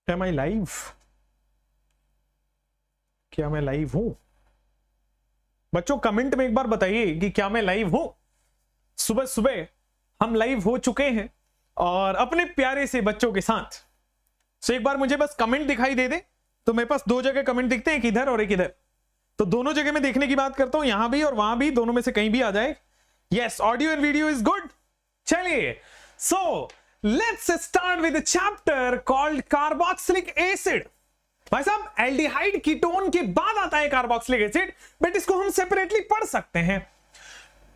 Am I live? क्या मैं live हूं? बच्चों कमेंट में एक बार बताइए कि क्या मैं लाइव हूं। सुबह सुबह हम लाइव हो चुके हैं और अपने प्यारे से बच्चों के साथ। सो एक बार मुझे बस कमेंट दिखाई दे दे। तो मेरे पास दो जगह कमेंट दिखते हैं, एक इधर और एक इधर। तो दोनों जगह में देखने की बात करता हूं, यहां भी और वहां भी, दोनों में से कहीं भी आ जाए। Yes, audio and video is good. चलिए, so let's start with a chapter called carboxylic acid. भाई साहब, एल्डिहाइड कीटोन के बाद आता है कार्बोक्सिलिक एसिड, बट इसको हम सेपरेटली पढ़ सकते हैं।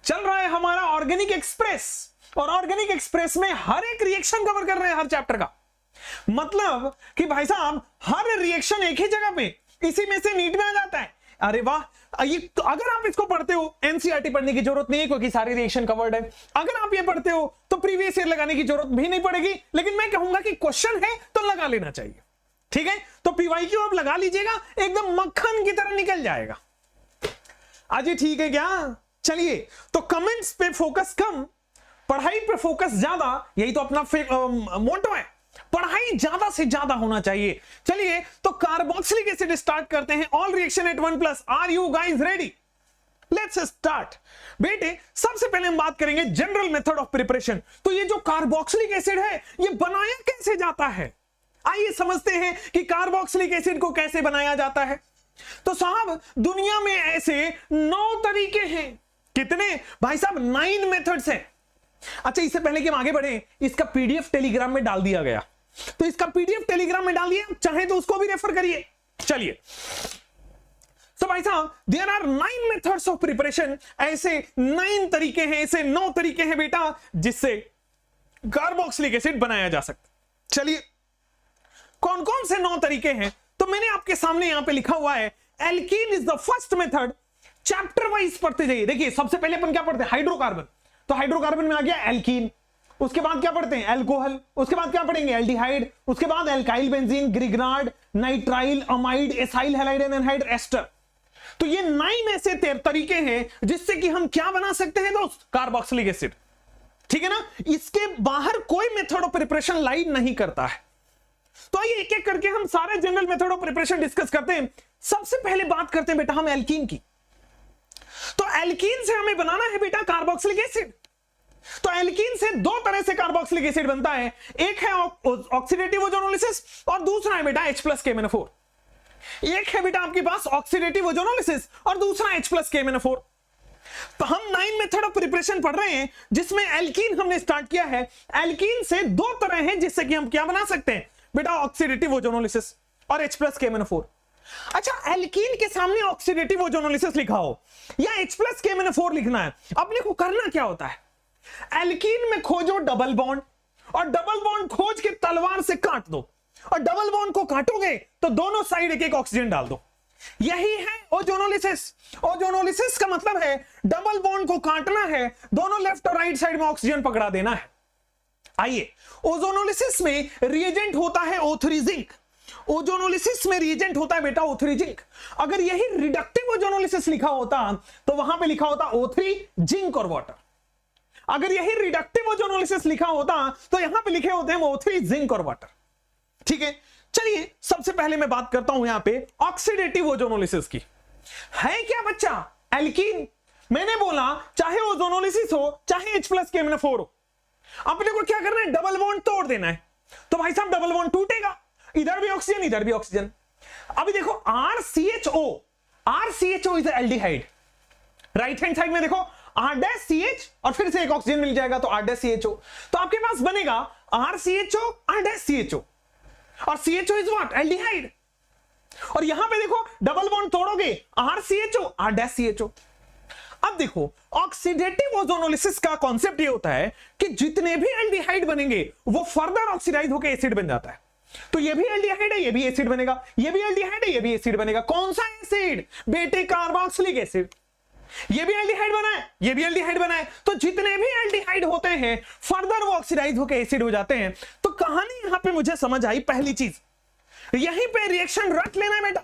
चल रहा है हमारा ऑर्गेनिक एक्सप्रेस, और ऑर्गेनिक एक्सप्रेस में हर एक रिएक्शन कवर कर रहे हैं हर चैप्टर का। मतलब कि भाई साहब हर रिएक्शन एक ही जगह पे, इसी में से नीट में आ जाता है। अरे वाह, ये तो अगर आप इसको पढ़ते हो एनसीईआरटी पढ़ने की जरूरत नहीं है क्योंकि सारी रिएक्शन कवर्ड है। अगर आप ये पढ़ते हो तो प्रीवियस ईयर लगाने की जरूरत भी नहीं पड़ेगी, लेकिन मैं कहूंगा कि क्वेश्चन है तो लगा लेना चाहिए। ठीक है, तो पीवाईक्यू आप लगा लीजिएगा, एकदम मक्खन की तरह निकल जाएगा। अजी ठीक है क्या? चलिए, तो कमेंट्स पे फोकस कम, पढ़ाई पे फोकस ज्यादा, यही तो अपना मोटो है। पढ़ाई ज्यादा से ज्यादा होना चाहिए। चलिए, तो कार्बोक्सिलिक एसिड स्टार्ट करते हैं। All reaction at 1+। Are you guys ready? Let's start. बेटे, सबसे पहले हम बात करेंगे जनरल मेथड ऑफ प्रिपरेशन। तो ये जो कार्बोक्सिलिक एसिड है, ये बनाया कैसे जाता है? आइए समझते हैं कि कार्बोक्सिलिक एसिड को कैसे बनाया जाता है। तो साहब, दुनिया में ऐसे 9 तरीके हैं। कितने भाई साहब? 9 मेथड्स हैं। अच्छा, इससे पहले कि हम आगे बढ़े, इसका पीडीएफ टेलीग्राम में डाल दिया गया, तो इसका पीडीएफ टेलीग्राम में डाल दिया, चाहे तो उसको भी रेफर करिए। चलिए, तो भाई साहब, there are 9 methods of preparation. ऐसे 9 तरीके हैं, ऐसे 9 तरीके हैं बेटा, जिससे कार्बोक्सिलिक एसिड बनाया जा सकता। चलिए, कौन कौन से 9 तरीके हैं? तो मैंने आपके सामने यहां पे लिखा हुआ है, alkene is the first method. Chapter wise पढ़ते जाइए। देखिए, सबसे पहले अपन क्या पढ़ते हैं? हाइड्रोकार्बन। तो हाइड्रोकार्बन में आ गया एल्कीन। उसके बाद क्या पढ़ते हैं? एल्कोहल। उसके बाद क्या पढ़ेंगे? एल्डिहाइड। उसके बाद alkyl benzene, Grignard, nitrile, amide, acyl halide, anhydride, ester. तो ये 9 ऐसे तरीके हैं जिससे कि हम क्या बना सकते हैं दोस्त? Carboxylic acid. ठीक है ना? इसके बाहर कोई मेथड ऑफ प्रिपरेशन लाइन नहीं करता है। तो आइए एक एक करके हम सारे general method of preparation discuss करते हैं। सबसे पहले बात करते हैं बेटा हम एल्कीन की। तो एल्कीन से हमें बनाना है बेटा कार्बोक्सिलिक एसिड। तो एल्कीन से 2 तरह से कार्बोक्सिलिक एसिड बनता है। एक है ऑक्सीडेटिव ओजोनोलिसिस और दूसरा है बेटा H+KMnO4। एक है बेटा आपके पास ऑक्सीडेटिव ओजोनोलिसिस और दूसरा H+KMnO4। तो हम 9 मेथड ऑफ प्रिपरेशन पढ़ रहे हैं जिसमें एल्कीन हमने स्टार्ट किया है। एल्कीन से 2 तरह हैं जिससे कि हम क्या बना सकते हैं बेटा? ऑक्सीडेटिव ओजोनोलिसिस और H+KMnO4। अच्छा, एल्कीन के सामने ऑक्सीडेटिव ओजोनोलिसिस लिखा हो या H+KMnO4 लिखना है, अपने को करना क्या होता है? एल्कीन में खोजो डबल बॉन्ड, और डबल बॉन्ड खोज के तलवार से काट दो, और डबल बॉन्ड को काटोगे तो दोनों साइड एक एक ऑक्सीजन डाल दो। यही है ओजोनोलिसिस। ओजोनोलिसिस का मतलब है डबल बॉन्ड को काटना है, दोनों लेफ्ट और राइट साइड में ऑक्सीजन पकड़ा देना है। आइए, ओजोनोलिसिस में रिएजेंट होता है O3 जिंक। ओजोनोलिसिस में रिएजेंट होता है बेटा O3 जिंक। अगर यही रिडक्टिव ओजोनोलिसिस लिखा होता तो वहां पे लिखा होता O3 जिंक और वाटर। अगर यही रिडक्टिव ओजोनोलिसिस लिखा होता तो यहां पे लिखे होते हैं O3 जिंक और वाटर। ठीक है, चलिए सबसे पहले मैं बात करता हूं यहां पे ऑक्सीडेटिव ओजोनोलिसिस की। है क्या बच्चा? एल्कीन, मैंने बोला चाहे ओजोनोलिसिस हो चाहे H+KMnO4 हो, अपने को क्या करना है? डबल बॉन्ड तोड़ देना है। तो भाई साहब डबल बॉन्ड टूटेगा, इधर भी ऑक्सीजन इधर भी ऑक्सीजन। अभी देखो RCHO is aldehyde. Right hand side में देखो R-CH और फिर से एक ऑक्सीजन मिल जाएगा तो R-CHO। तो आपके पास बनेगा RCHO R-CHO, और CHO इज व्हाट? एल्डिहाइड। और यहां पे देखो डबल बॉन्ड तोड़ोगे RCHO R-CHO। अब देखो, ऑक्सीडेटिव ओजोनोलिसिस का कॉन्सेप्ट ये होता है कि जितने भी एल्डिहाइड बनेंगे वो फर्दर ऑक्सीडाइज होकर एसिड बन जाता है। तो ये भी एल्डिहाइड है, ये भी एसिड बनेगा, ये भी एल्डिहाइड है, ये भी एसिड बनेगा। कौन सा एसिड बेटे? Carboxylic acid. ये भी एल्डिहाइड बना है, ये भी एल्डिहाइड बना है। तो जितने भी एल्डिहाइड होते हैं फर्दर वो ऑक्सीडाइज होकर एसिड हो जाते हैं। तो कहानी यहां पे मुझे समझ आई। पहली चीज, यहीं पे रिएक्शन रट लेना है बेटा।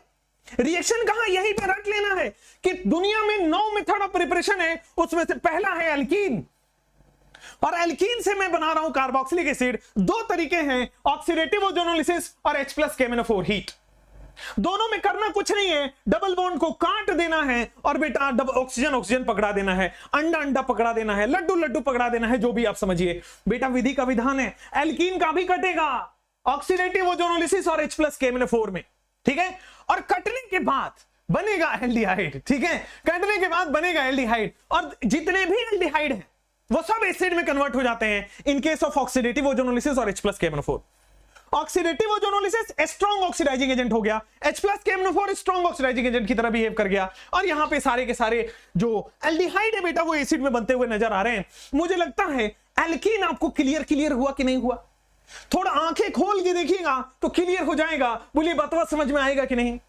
रिएक्शन कहां? यहीं पे रट लेना है कि दुनिया में 9 मेथड ऑफ प्रिपरेशन है, उसमें से पहला है एल्कीन। और एल्कीन से मैं बना रहा हूं कार्बोक्सिलिक एसिड। दो तरीके हैं, ऑक्सीडेटिव ओजोनोलिसिस और H+ KMnO4 हीट। दोनों में करना कुछ नहीं है, डबल बॉन्ड को काट देना है और बेटा ऑक्सीजन ऑक्सीजन पकड़ा देना है, अंडा अंडा पकड़ा देना है, लड्डू लड्डू पकड़ा देना है, जो भी आप समझिए। बेटा विधि का विधान है, एल्कीन का भी कटेगा ऑक्सीडेटिव ओजोनोलिसिस और H+ KMnO4 में, ठीक है। और कटने के बाद बनेगा एल्डिहाइड, ठीक है, कटने के बाद बनेगा एल्डिहाइड। और जितने भी एल्डिहाइड हैं वो सब एसिड में कन्वर्ट हो जाते हैं in case of oxidative ozonolysis और H+ KMnO4। Oxidative ozonolysis strong oxidising agent हो गया, H+ KMnO4 strong oxidising agent की तरह बिहेव कर गया, और यहां पे सारे के सारे जो एल्डिहाइड है बेटा वो एसिड में बनते हुए नजर आ रहे हैं। मुझे लगता है एल्कीन आपको क्लियर हुआ कि नहीं हुआ? थोड़ा आंखें खोल के देखिएगा तो क्लियर हो जाएगा। बोलिए बतवा समझ में आएगा कि नहीं?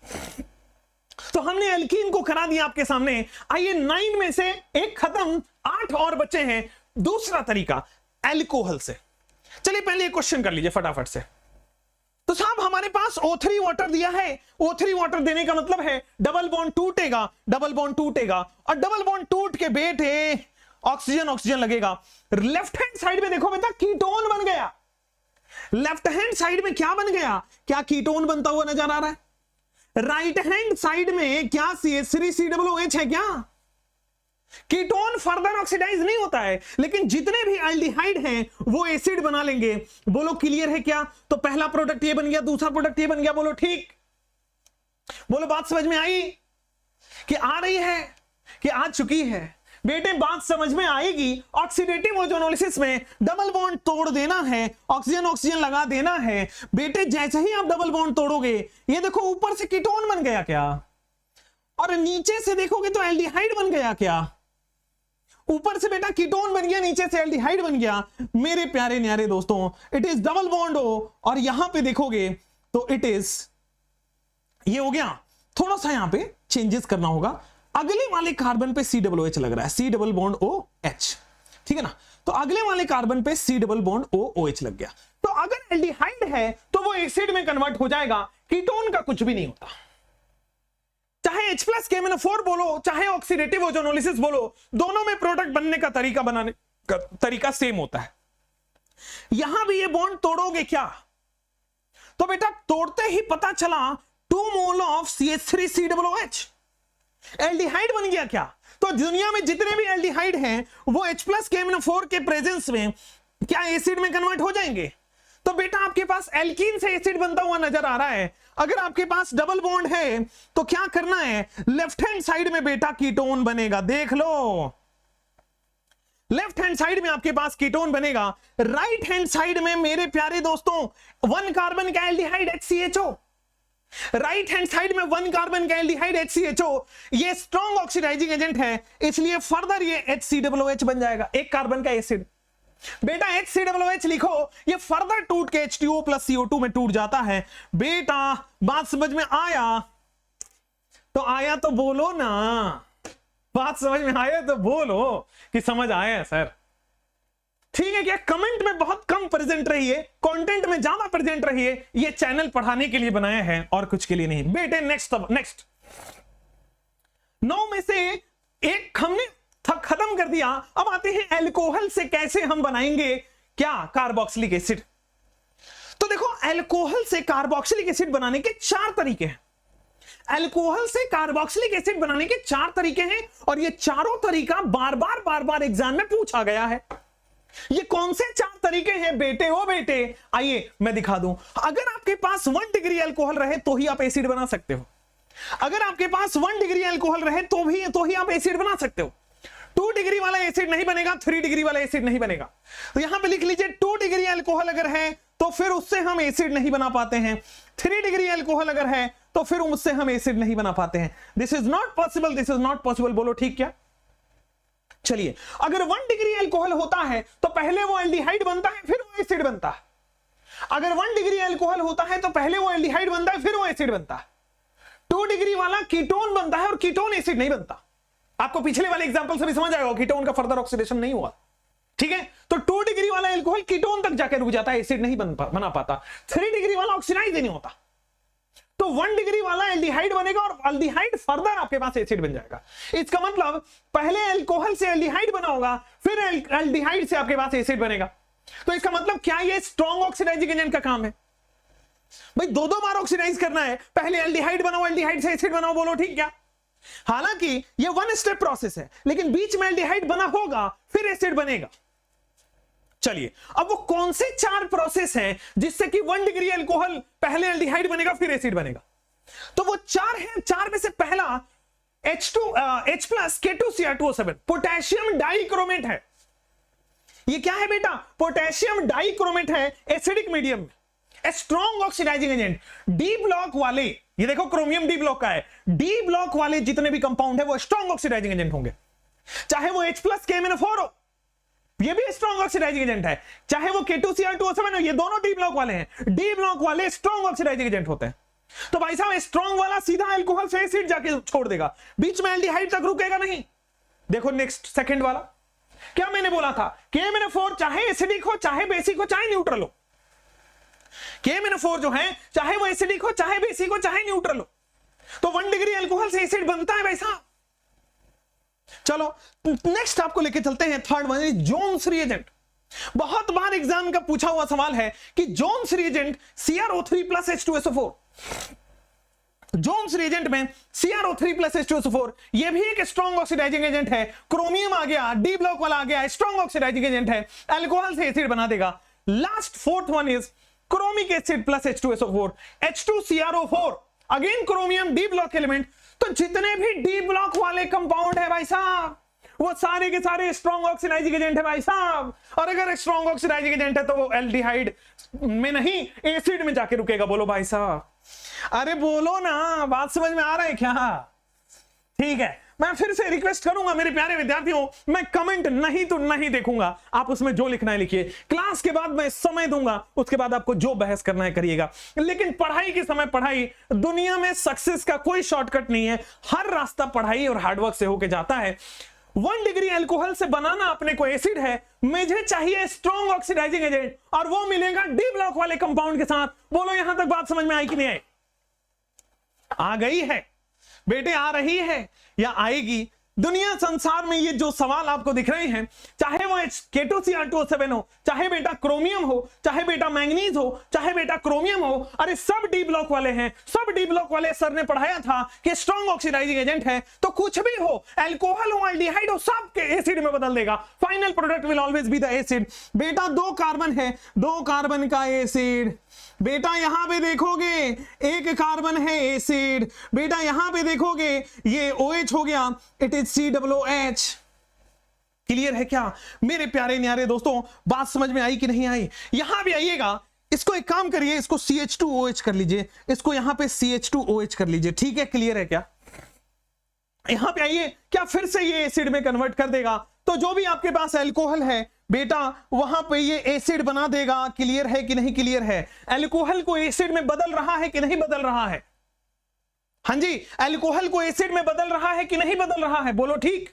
तो हमने एल्कीन को करा दिया आपके सामने। आइए 9 में से एक खत्म, 8 और बच्चे हैं। दूसरा तरीका एल्कोहल से। चलिए पहले एक क्वेश्चन कर लीजिए फटाफट से। तो साहब हमारे पास O3 वाटर दिया है, O3 वाटर देने का मतलब है डबल बॉन्ड टूटेगा, डबल बॉन्ड टूटेगा, और डबल बॉन्ड टूट के बेटे ऑक्सीजन ऑक्सीजन लगेगा। लेफ्ट हैंड साइड में देखो बेटा कीटोन बन गया। लेफ्ट हैंड साइड में क्या बन गया? क्या कीटोन बनता हुआ नजर आ रहा है? राइट हैंड साइड में क्या CH3COOH है? क्या कीटोन फर्दर ऑक्सीडाइज नहीं होता है, लेकिन जितने भी एल्डिहाइड हैं वो एसिड बना लेंगे। बोलो क्लियर है क्या? तो पहला प्रोडक्ट ये बन गया, दूसरा प्रोडक्ट ये बन गया। बोलो ठीक? बोलो बात समझ में आई कि आ रही है कि आ चुकी है? बेटे बात समझ में आएगी। ऑक्सीडेटिव ओजोनोलिसिस में डबल बॉन्ड तोड़ देना है, ऑक्सीजन ऑक्सीजन लगा देना है। बेटे जैसे ही आप डबल बॉन्ड तोड़ोगे, ये देखो ऊपर से कीटोन बन गया क्या, और नीचे से देखोगे तो एल्डिहाइड बन गया क्या? ऊपर से बेटा कीटोन बन गया, नीचे से एल्डिहाइड बन गया। मेरे प्यारे न्यारे दोस्तों, इट इज डबल बॉन्ड हो, और यहां पे देखोगे तो इट इज ये हो गया। थोड़ा सा यहां पे चेंजेस करना होगा। अगले वाले कार्बन पे COOH लग रहा है, C डबल बॉन्ड OH, ठीक है ना। तो अगले वाले कार्बन पे C डबल बॉन्ड OH लग गया। तो अगर एल्डिहाइड है तो वो एसिड में कन्वर्ट हो जाएगा। कीटोन का कुछ भी नहीं होता। चाहे H+ KMnO4 बोलो, चाहे ऑक्सीडेटिव ओजोनोलिसिस बोलो, दोनों में प्रोडक्ट बनने का तरीका, बनाने का तरीका सेम होता है। यहां भी ये बॉन्ड तोड़ोगे क्या? तो बेटा तोड़ते ही पता चला 2 मोल ऑफ CH3COOH, एल्डिहाइड बन गया क्या? तो दुनिया में जितने भी एल्डिहाइड हैं वो H+ KMnO4 के प्रेजेंस में क्या एसिड में कन्वर्ट हो जाएंगे? तो बेटा आपके पास एल्कीन से एसिड बनता हुआ नजर आ रहा है। अगर आपके पास डबल बॉन्ड है तो क्या करना है? लेफ्ट हैंड साइड में बेटा कीटोन बनेगा, देख लो। लेफ्ट हैंड साइड में आपके पास कीटोन बनेगा। राइट हैंड साइड में मेरे प्यारे दोस्तों 1 कार्बन का aldehyde HCHO, right hand side में 1 कार्बन का एल्डिहाइड HCHO, ये स्ट्रॉन्ग ऑक्सीडाइजिंग एजेंट है, इसलिए फर्दर ये HCOOH बन जाएगा, 1 कार्बन का एसिड। बेटा HCOOH लिखो, ये फर्दर टूट के H2O + CO2 में टूट जाता है। बेटा बात समझ में आया? तो आया तो बोलो ना, बात समझ में आया तो बोलो कि समझ आया सर। ठीक है क्या? कमेंट में बहुत कम प्रेजेंट रहिए, कंटेंट में ज्यादा प्रेजेंट रहिए। ये चैनल पढ़ाने के लिए बनाया है और कुछ के लिए नहीं। बेटे नेक्स्ट 9 में से एक हमने खत्म कर दिया। अब आते हैं एल्कोहल से कैसे हम बनाएंगे क्या? Carboxylic acid. तो देखो एल्कोहल से कार्बोक्सिलिक एसिड बनाने के 4 तरीके हैं। एल्कोहल से कार्बोक्सिलिक एसिड बनाने के 4 तरीके हैं, और ये चारों तरीका बार बार एग्जाम में पूछा गया है। ये कौन से 4 तरीके हैं बेटे? ओ बेटे आइए मैं दिखा दूं। अगर आपके पास 1 डिग्री अल्कोहल रहे तो ही आप एसिड बना सकते हो। अगर आपके पास 1 डिग्री अल्कोहल रहे तो ही आप एसिड बना सकते हो। 2 डिग्री वाला एसिड नहीं बनेगा, 3 डिग्री वाला एसिड नहीं बनेगा। तो यहां पे लिख लीजिए 2 डिग्री अल्कोहल अगर है तो फिर उससे हम एसिड नहीं बना पाते हैं। 3 डिग्री अल्कोहल अगर है तो फिर उससे हम एसिड नहीं बना पाते हैं। This is not possible, this is not possible. बोलो ठीक क्या? चलिए अगर 1 डिग्री अल्कोहल होता है तो पहले वो एल्डिहाइड बनता है फिर वो एसिड बनता है। अगर 1 डिग्री अल्कोहल होता है तो पहले वो एल्डिहाइड बनता है फिर वो एसिड बनता है। 2 डिग्री वाला कीटोन बनता है और कीटोन एसिड नहीं बनता। आपको पिछले वाले एग्जांपल से भी समझ आएगा, कीटोन का फर्दर ऑक्सीडेशन नहीं हुआ। ठीक है, तो 2 डिग्री वाला अल्कोहल कीटोन तक जाकर रुक जाता है, एसिड नहीं बना पाता। 3 डिग्री वाला ऑक्सीडाइज नहीं होता। तो 1 डिग्री वाला एल्डिहाइड बनेगा और एल्डिहाइड फर्दर आपके पास एसिड बन जाएगा। इसका मतलब पहले अल्कोहल से एल्डिहाइड बना होगा, फिर एल्डिहाइड से आपके पास एसिड बनेगा। तो इसका मतलब क्या ये स्ट्रॉन्ग ऑक्सीडाइजिंग एजेंट का काम है? भाई दो बार ऑक्सीडाइज करना है, पहले एल्डिहाइड बनाओ, एल्डिहाइड से एसिड बनाओ, बोलो ठीक क्या? हालांकि ये 1 स्टेप प्रोसेस है, लेकिन बीच में एल्डिहाइड बना होगा, फिर एसिड बनेगा। चलिए, अब वो कौन से 4 प्रोसेस हैं जिससे कि 1 डिग्री अल्कोहल पहले एल्डिहाइड बनेगा फिर एसिड बनेगा? तो वो 4 हैं। 4 में से पहला H plus K2Cr2O7 potassium dichromate है। ये क्या है बेटा? पोटेशियम डाइक्रोमेट है एसिडिक मीडियम में, strong oxidising agent. D block वाले, ये देखो क्रोमियम डी ब्लॉक का है, डी ब्लॉक वाले जितने भी कंपाउंड है वो स्ट्रॉन्ग ऑक्सीडाइजिंग एजेंट होंगे। चाहे वो H प्लस KMnO4 हो, ये भी स्ट्रॉन्ग ऑक्सीडाइजिंग एजेंट है। चाहे वो K2Cr2O7 हो, ये दोनों डी ब्लॉक वाले हैं। डी ब्लॉक वाले स्ट्रॉन्ग ऑक्सीडाइजिंग एजेंट होते हैं। तो भाई साहब स्ट्रॉन्ग वाला सीधा अल्कोहल से एसिड जाके छोड़ देगा, बीच में एल्डिहाइड तक रुकेगा नहीं। देखो नेक्स्ट सेकंड वाला, क्या मैंने बोला था? KMnO4 चाहे एसिडिक हो, चाहे बेसिक हो, चाहे न्यूट्रल हो। KMnO4 जो है चाहे वो एसिडिक हो, चाहे बेसिक हो, चाहे न्यूट्रल हो, तो 1 डिग्री अल्कोहल से एसिड बनता है भाई साहब। चलो नेक्स्ट आपको लेके चलते हैं, third one is Jones reagent. बहुत बार एग्जाम का पूछा हुआ सवाल है कि Jones reagent CrO3 plus H2SO4, Jones reagent में CrO3 प्लस H2SO4 ये भी एक स्ट्रॉन्ग ऑक्सीडाइजिंग एजेंट है। क्रोमियम आ गया, डी ब्लॉक वाला आ गया, स्ट्रॉन्ग ऑक्सीडाइजिंग एजेंट है, अल्कोहल से एसिड बना देगा। Last fourth one is chromic acid plus H2SO4, H2CrO4 again chromium D block element. तो जितने भी डी ब्लॉक वाले कंपाउंड है भाई साहब, वो सारे के सारे स्ट्रॉन्ग ऑक्सीडाइजिंग एजेंट है भाई साहब। और अगर स्ट्रॉन्ग ऑक्सीडाइजिंग एजेंट है तो वो एल्डिहाइड में नहीं एसिड में जाके रुकेगा। बोलो भाई साहब, अरे बोलो ना, बात समझ में आ रहा है क्या? ठीक है, मैं फिर से रिक्वेस्ट करूंगा मेरे प्यारे विद्यार्थियों, मैं कमेंट नहीं तो नहीं देखूंगा, आप उसमें जो लिखना है लिखिए। क्लास के बाद मैं समय दूंगा, उसके बाद आपको जो बहस करना है करिएगा। लेकिन पढ़ाई के समय पढ़ाई, दुनिया में सक्सेस का कोई शॉर्टकट नहीं है, हर रास्ता पढ़ाई और हार्डवर्क से होके जाता है। 1 डिग्री अल्कोहल से बनाना अपने को एसिड है, मुझे चाहिए स्ट्रॉन्ग ऑक्सीडाइजिंग एजेंट, और वो मिलेगा डी ब्लॉक वाले कंपाउंड के साथ। बोलो यहां तक बात समझ में आई कि नहीं आई? आ गई है बेटे, आ रही है या आएगी? दुनिया संसार में ये जो सवाल आपको दिख रहे हैं, चाहे वो K2Cr2O7 हो, चाहे बेटा क्रोमियम हो, चाहे बेटा मैंगनीज हो, चाहे बेटा क्रोमियम हो, अरे सब डी ब्लॉक वाले हैं। सब डी ब्लॉक वाले सर ने पढ़ाया था कि स्ट्रॉन्ग ऑक्सीडाइजिंग एजेंट है, तो कुछ भी हो, अल्कोहल हो, एल्डिहाइड हो, सब के एसिड में बदल देगा। Final product will always be the acid. बेटा 2 कार्बन है, 2 कार्बन का एसिड। बेटा यहां पे देखोगे 1 कार्बन है एसिड। बेटा यहां पे देखोगे ये OH हो गया, इट इज COOH। क्लियर है क्या मेरे प्यारे न्यारे दोस्तों? बात समझ में आई कि नहीं आई? यहां भी आइएगा, इसको एक काम करिए, इसको CH2OH कर लीजिए, इसको यहां पे CH2OH कर लीजिए। ठीक है, क्लियर है क्या? यहां पे आइए, क्या फिर से ये एसिड में कन्वर्ट कर देगा? तो जो भी आपके पास अल्कोहल है बेटा, वहां पे ये एसिड बना देगा। क्लियर है कि नहीं क्लियर है? अल्कोहल को एसिड में बदल रहा है कि नहीं बदल रहा है? हाँ जी, अल्कोहल को एसिड में बदल रहा है कि नहीं बदल रहा है? बोलो ठीक,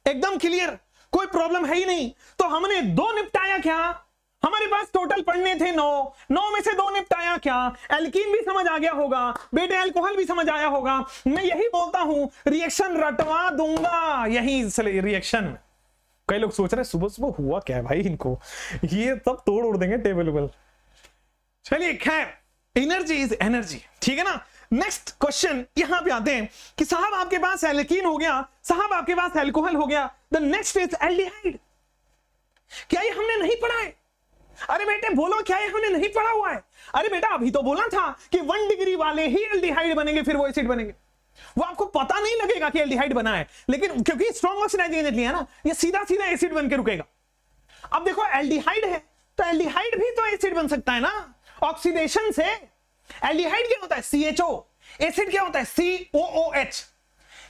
एकदम क्लियर, कोई प्रॉब्लम है ही नहीं। तो हमने 2 निपटाया क्या? हमारे पास टोटल पढ़ने थे 9 में से 2 निपटाया क्या? एल्कीन भी समझ आ गया होगा बेटे, अल्कोहल भी समझ आया होगा। मैं यही बोलता हूं, रिएक्शन रटवा दूंगा, यही रिएक्शन। कई लोग सोच रहे हैं सुबह सुबह हुआ क्या है भाई इनको, ये सब तोड़ उड़ देंगे टेबल। चलिए खैर, एनर्जी इज एनर्जी, ठीक है ना। नेक्स्ट क्वेश्चन यहां पे आते हैं कि साहब आपके पास एल्कीन हो गया, साहब आपके पास अल्कोहल हो गया, द नेक्स्ट इज एल्डिहाइड। क्या ये हमने नहीं पढ़ा है? अरे बेटे बोलो, क्या ये हमने नहीं पढ़ा हुआ है? अरे बेटा अभी तो बोला था कि 1 डिग्री वाले ही एल्डिहाइड बनेंगे, फिर वो एसिड बनेंगे। वो आपको पता नहीं लगेगा कि एल्डिहाइड बना है, लेकिन क्योंकि स्ट्रॉन्ग ऑक्सीडाइजिंग एजेंट लिया ना, ये सीधा सीधा एसिड बन के रुकेगा। अब देखो एल्डिहाइड है तो एल्डिहाइड भी तो एसिड बन सकता है ना, ऑक्सीडेशन से। एल्डिहाइड क्या होता है? CHO। एसिड क्या होता है? COOH।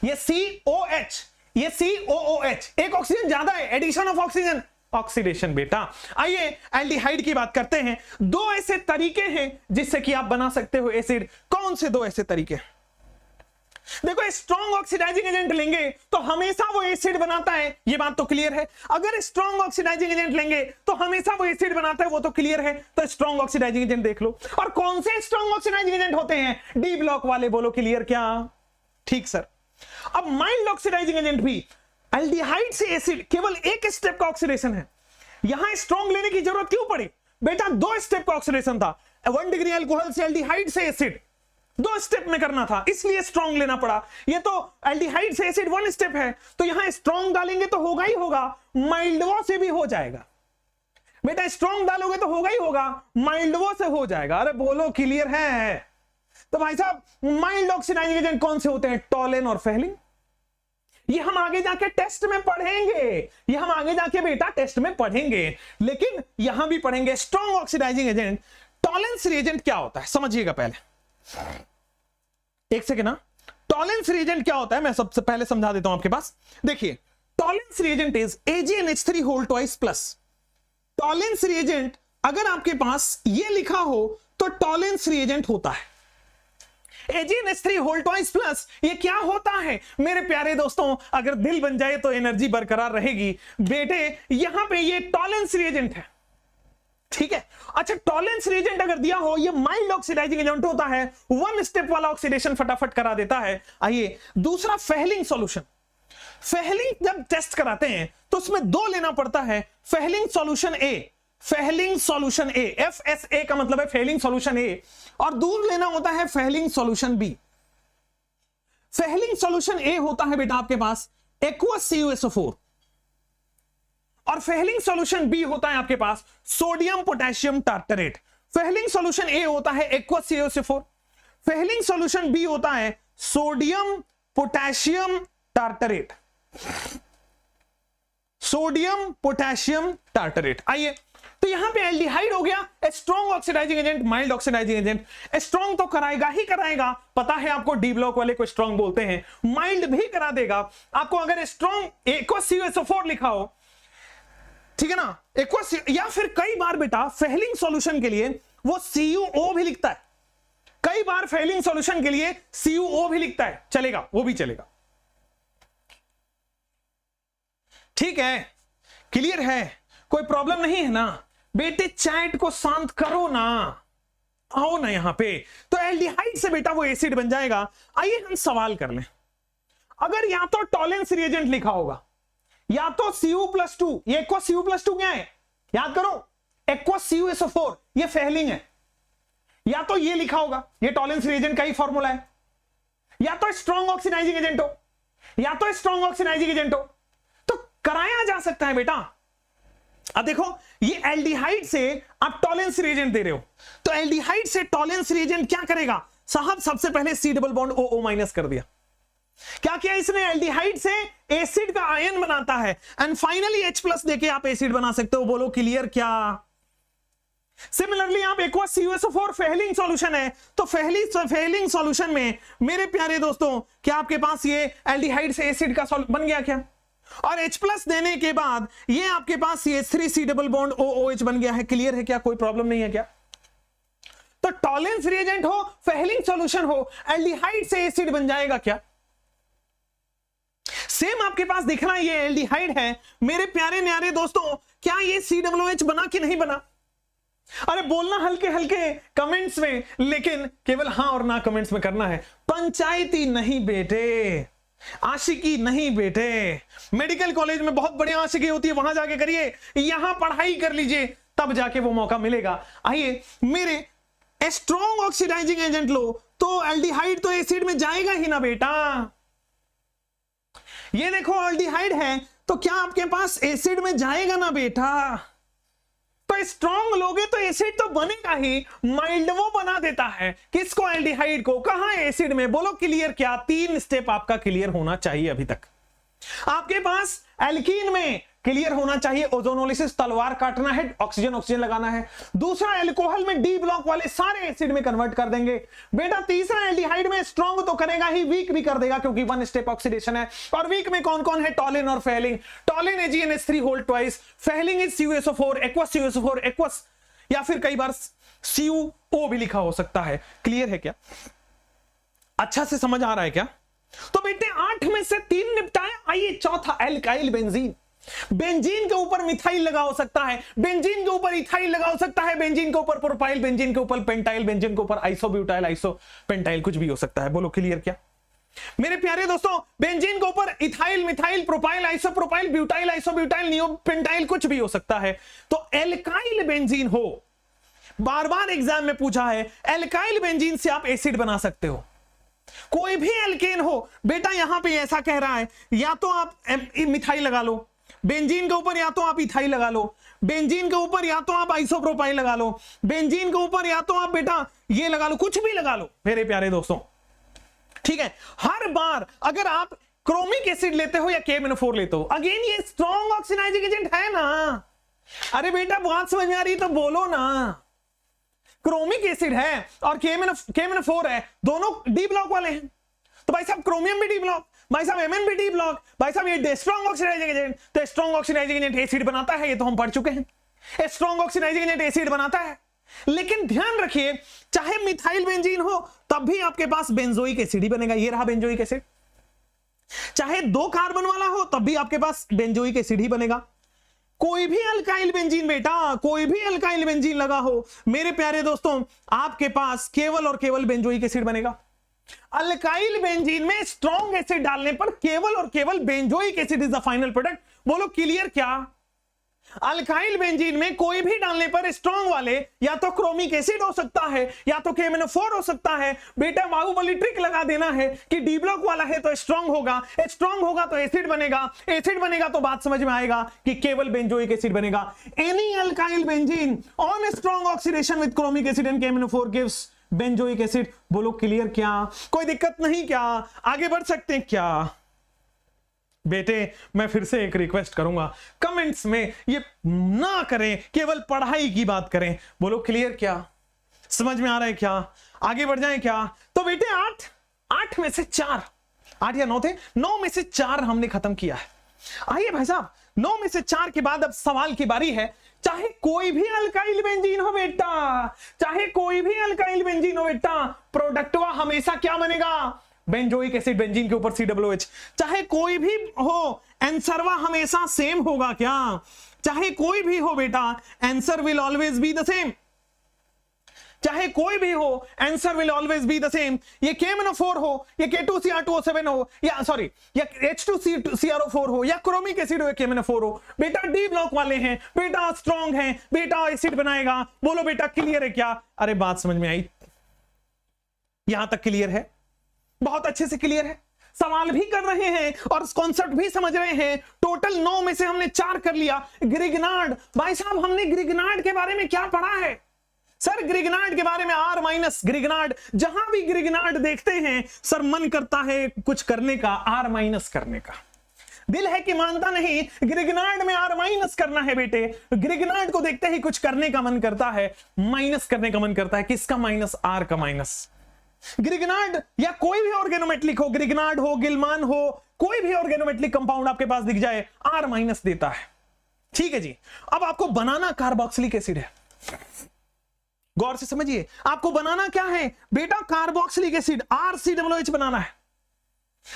ये COH, ये COOH, एक ऑक्सीजन ज्यादा है, एडिशन ऑफ ऑक्सीजन, ऑक्सीडेशन बेटा। आइए एल्डिहाइड की बात करते हैं। 2 ऐसे तरीके हैं जिससे कि आप बना सकते हो एसिड। कौन से 2 ऐसे तरीके? देखो स्ट्रॉन्ग ऑक्सीडाइजिंग एजेंट लेंगे तो हमेशा वो एसिड बनाता है, ये बात तो क्लियर है। अगर स्ट्रॉन्ग ऑक्सीडाइजिंग एजेंट लेंगे तो हमेशा वो एसिड बनाता है, वो तो क्लियर है। तो स्ट्रॉन्ग ऑक्सीडाइजिंग एजेंट देख लो। और कौन से स्ट्रॉन्ग ऑक्सीडाइजिंग एजेंट होते हैं? डी ब्लॉक वाले। बोलो क्लियर क्या? ठीक सर। अब माइल्ड ऑक्सीडाइजिंग एजेंट भी, एल्डिहाइड से एसिड केवल एक स्टेप का ऑक्सीडेशन है। यहां स्ट्रॉन्ग लेने की जरूरत क्यों पड़ी बेटा? 2 स्टेप का ऑक्सीडेशन था। 1 डिग्री अल्कोहल से एल्डिहाइड से एसिड 2 स्टेप में करना था, इसलिए स्ट्रॉन्ग लेना पड़ा। ये तो एल्डिहाइड से एसिड 1 स्टेप है, तो यहां स्ट्रॉन्ग डालेंगे तो होगा ही होगा, माइल्डवो से भी हो जाएगा। बेटा स्ट्रॉन्ग डालोगे तो होगा ही होगा, माइल्डवो से हो जाएगा। अरे बोलो क्लियर है? तो भाई साहब माइल्ड ऑक्सीडाइजिंग एजेंट कौन से होते हैं? टॉलेन और फेहलिंग। ये हम आगे जाके टेस्ट में पढ़ेंगे, ये हम आगे जाके बेटा टेस्ट में पढ़ेंगे, लेकिन यहां भी पढ़ेंगे। Strong oxidising agent, Tollens reagent क्या होता है समझिएगा पहले। एक सेकेंड ना, टॉलेंस रिएजेंट क्या होता है मैं सबसे पहले समझा देता हूं आपके पास। देखिए Tollens reagent is AgNH3 whole twice plus. Tollens reagent अगर आपके पास ये लिखा हो तो टॉलेंस रिएजेंट होता है AgNH3 होल ट्वाइस प्लस। ये क्या होता है मेरे प्यारे दोस्तों? अगर दिल बन जाए तो एनर्जी बरकरार रहेगी बेटे। यहां पे ये टॉलेंस रिएजेंट है, ठीक है। अच्छा टॉलेंस रिएजेंट अगर दिया हो, ये माइल्ड ऑक्सीडाइजिंग एजेंट होता है, 1 स्टेप वाला ऑक्सीडेशन फटाफट करा देता है। आइए दूसरा फेहलिंग सॉल्यूशन। फेहलिंग जब टेस्ट कराते हैं तो उसमें 2 लेना पड़ता है। फेहलिंग सॉल्यूशन ए, फेहलिंग सॉल्यूशन ए, FSA का मतलब है फेहलिंग सॉल्यूशन ए, और दूर लेना होता है Fehling solution B. Fehling solution A होता है बेटा आपके पास एक्वस CuSO4, और फेहलिंग सॉल्यूशन बी होता है आपके पास sodium potassium tartrate. Fehling solution A होता है aqueous CuSO4, Fehling solution B होता है sodium potassium tartrate, sodium potassium tartrate. आइए तो यहां पे एल्डिहाइड हो गया, strong oxidising agent, mild oxidising agent. Strong तो कराएगा ही कराएगा, पता है आपको, डी ब्लॉक वाले को स्ट्रॉन्ग बोलते हैं। माइल्ड भी करा देगा आपको अगर स्ट्रॉन्ग एक्वस CuSO4 लिखा हो, ठीक है ना, एक्वस। या फिर कई बार बेटा फेहलिंग सॉल्यूशन के लिए वो CuO भी लिखता है, कई बार फेहलिंग सॉल्यूशन के लिए CuO भी लिखता है, चलेगा, वो भी चलेगा। ठीक है, क्लियर है, कोई प्रॉब्लम नहीं है ना बेटे? चैट को शांत करो ना, आओ ना यहां पे। तो एल्डिहाइड से बेटा वो एसिड बन जाएगा। आइए हम सवाल कर लें, अगर या तो टॉलेंस रिएजेंट लिखा होगा या तो Cu+2, ये एक्वस Cu+2 क्या है याद करो, एक्वस CuSO4, ये फेहलिंग है। या तो ये लिखा होगा, ये टॉलेंस रिएजेंट का ही फॉर्मूला है, या तो स्ट्रॉन्ग ऑक्सीडाइजिंग एजेंट हो, या तो स्ट्रॉन्ग ऑक्सीडाइजिंग एजेंट हो, तो कराया जा सकता है बेटा। अब देखो ये एल्डिहाइड से आप टॉलेंस रिएजेंट दे रहे हो, तो एल्डिहाइड से टॉलेंस रिएजेंट क्या करेगा साहब? सबसे पहले C डबल बॉन्ड OO- कर दिया। क्या किया इसने? एल्डिहाइड से एसिड का आयन बनाता है, एंड फाइनली H+ देके आप एसिड बना सकते हो। बोलो क्लियर क्या? सिमिलरली आप एक्वस CuSO4 फेहलिंग सॉल्यूशन है, तो फेहलिंग सॉल्यूशन में मेरे प्यारे दोस्तों क्या आपके पास ये एल्डिहाइड से एसिड का बन गया क्या? और H+ देने के बाद ये आपके पास CH3 डबल बॉन्ड OOH बन गया है। क्लियर है क्या? कोई प्रॉब्लम नहीं है क्या? तो टॉलेंस रिएजेंट हो, फेहलिंग सॉल्यूशन हो, एल्डिहाइड से एसिड बन जाएगा क्या? सेम आपके पास दिख रहा है, ये एल्डिहाइड है मेरे प्यारे न्यारे दोस्तों। क्या ये COOH बना कि नहीं बना? अरे बोलना हल्के हल्के कमेंट्स में, लेकिन केवल हां और ना कमेंट्स में करना है। पंचायती नहीं बेटे, आशिकी नहीं बेटे। मेडिकल कॉलेज में बहुत बढ़िया आशिकी होती है, वहां जाके करिए, यहां पढ़ाई कर लीजिए, तब जाके वो मौका मिलेगा। आइए मेरे स्ट्रॉन्ग ऑक्सीडाइजिंग एजेंट लो तो एल्डिहाइड तो एसिड में जाएगा ही ना बेटा। ये देखो एल्डिहाइड है तो क्या आपके पास एसिड में जाएगा ना बेटा? तो स्ट्रॉन्ग लोगे तो एसिड तो बनेगा ही, माइल्ड वो बना देता है किसको? एल्डिहाइड को। कहां एसिड में? बोलो क्लियर क्या? 3 स्टेप आपका क्लियर होना चाहिए अभी तक। आपके पास एल्कीन में क्लियर होना चाहिए, ओजोनोलिसिस, तलवार काटना है, ऑक्सीजन लगाना है। दूसरा एल्कोहल में डी ब्लॉक वाले सारे एसिड में कन्वर्ट कर देंगे बेटा। तीसरा एल्डिहाइड में स्ट्रॉन्ग तो करेगा ही, वीक भी कर देगा क्योंकि 1 स्टेप ऑक्सीडेशन है। और वीक में कौन कौन है? टॉलिन और Fehling. Tollens AgNH3 whole twice, Fehling is CuSO4, aqueous CuSO4, aqueous, या फिर कई बार CuO भी लिखा हो सकता है। क्लियर है क्या? अच्छा से समझ आ रहा है क्या? तो बेटे 8 में से 3 निपटाए। आइए चौथा, एल्काइल बेंजीन। बेंजीन के ऊपर मिथाइल लगा हो सकता है, बेंजीन के ऊपर इथाइल लगा हो सकता है, बेंजीन के ऊपर प्रोपाइल, बेंजीन के ऊपर पेंटाइल, बेंजीन के ऊपर आइसोब्यूटाइल, आइसोपेंटाइल, कुछ भी हो सकता है। बोलो क्लियर क्या मेरे प्यारे दोस्तों? बेंजीन के ऊपर ethyl, methyl, propyl, isopropyl, butyl, isobutyl, neopentyl, कुछ भी हो सकता है। तो एल्काइल बेंजीन हो, बार बार एग्जाम में पूछा है, एल्काइल बेंजीन से आप एसिड बना सकते हो। कोई भी एल्केन हो बेटा, यहां पे ऐसा कह रहा है, या तो आप मिथाइल लगा लो, बेंजीन के ऊपर या तो आप इथाइल लगा लो, बेंजीन के ऊपर या तो आप आइसोप्रोपाइल लगा लो, बेंजीन के ऊपर या तो आप बेटा ये लगा लो, कुछ भी लगा लो मेरे प्यारे दोस्तों, ठीक है। हर बार अगर आप क्रोमिक एसिड लेते हो या KMnO4 लेते हो, अगेन ये स्ट्रॉन्ग ऑक्सीडाइजिंग एजेंट है ना। अरे बेटा बात समझ में आ रही तो बोलो ना। क्रोमिक एसिड है और KMnO4 है, दोनों डी ब्लॉक वाले हैं। तो भाई साहब क्रोमियम भी डी ब्लॉक, भाई साहब Mn भी डी ब्लॉक, भाई साहब ये स्ट्रॉन्ग ऑक्सीडाइजिंग एजेंट, तो स्ट्रॉन्ग ऑक्सीडाइजिंग एजेंट एसिड बनाता है, ये तो हम पढ़ चुके हैं। स्ट्रॉन्ग ऑक्सीडाइजिंग एजेंट एसिड बनाता है। लेकिन ध्यान रखिए, चाहे मिथाइल बेंजीन हो तब भी आपके पास बेंजोइक एसिड ही बनेगा। ये रहा बेंजोइक एसिड। चाहे 2 कार्बन वाला हो तब भी आपके पास बेंजोइक एसिड ही बनेगा। कोई भी अल्काइल बेंजीन बेटा, कोई भी अल्काइल बेंजीन लगा हो मेरे प्यारे दोस्तों, आपके पास केवल और केवल बेंजोइक एसिड बनेगा। अल्काइल बेंजीन में स्ट्रॉन्ग एसिड डालने पर केवल और केवल benzoic acid is the final product. बोलो क्लियर क्या? अल्काइल बेंजीन में कोई भी डालने पर स्ट्रॉन्ग वाले या तो क्रोमिक एसिड हो सकता है या तो KMnO4 हो सकता है। बेटा बाहुबली ट्रिक लगा देना है कि डी ब्लॉक वाला है तो स्ट्रॉन्ग होगा, स्ट्रॉन्ग होगा तो एसिड बनेगा, एसिड बनेगा तो बात समझ में आएगा कि केवल बेंजोइक एसिड बनेगा। Any alkyl benzene on strong oxidation with chromic acid and KMnO4 gives benzoic acid. बोलो क्लियर क्या? कोई दिक्कत नहीं क्या? आगे बढ़ सकते हैं क्या? बेटे मैं फिर से एक रिक्वेस्ट करूंगा, कमेंट्स में ये ना करें, केवल पढ़ाई की बात करें। बोलो क्लियर क्या? समझ में आ रहा है क्या? आगे बढ़ जाएं क्या? तो बेटे 8 में से 4, 8 या 9 थे, 9 में से 4 हमने खत्म किया है। आइए भाई साहब 9 में से 4 के बाद अब सवाल की बारी है। चाहे कोई भी अल्काइल बेंजीन हो बेटा, चाहे कोई भी अल्काइल बेंजीन हो बेटा, प्रोडक्ट हमेशा क्या बनेगा? बेंजोइक एसिड, बेंजीन के ऊपर COOH। चाहे कोई भी हो, आंसरवा हमेशा सेम होगा क्या? चाहे कोई भी हो बेटा, answer will always be the same. चाहे कोई भी हो, answer will always be the same. ये KMnO4 हो, ये K2Cr2O7 हो, या सॉरी या H2CrO4 हो, या क्रोमिक एसिड हो, KMnO4 हो, बेटा डी ब्लॉक वाले हैं, बेटा स्ट्रॉन्ग हैं, बेटा एसिड बनाएगा। बोलो बेटा क्लियर है क्या? अरे बात समझ में आई? यहां तक क्लियर है? बहुत अच्छे से क्लियर है। सवाल भी कर रहे हैं और कॉन्सेप्ट भी समझ रहे हैं। टोटल 9 में से हमने 4 कर लिया। ग्रिग्नार्ड, भाई साहब हमने ग्रिग्नार्ड के बारे में क्या पढ़ा है? सर ग्रिग्नार्ड के बारे में R- ग्रिग्नार्ड, जहां भी ग्रिग्नार्ड देखते हैं सर मन करता है कुछ करने का, R- करने का। दिल है कि मानता नहीं, ग्रिग्नार्ड में R- करना है बेटे। ग्रिग्नार्ड को देखते ही कुछ करने का मन करता है, माइनस करने का मन करता है। किसका माइनस? R का माइनस। ग्रिग्नार्ड या कोई भी ऑर्गेनोमेटलिक हो, ग्रिग्नार्ड हो, गिलमान हो, कोई भी ऑर्गेनोमेटलिक कंपाउंड आपके पास दिख जाए, R- देता है। ठीक है जी। अब आपको बनाना कार्बोक्सिलिक एसिड है। गौर से समझिए, आपको बनाना क्या है बेटा? कार्बोक्सिलिक एसिड, RCOOH बनाना है।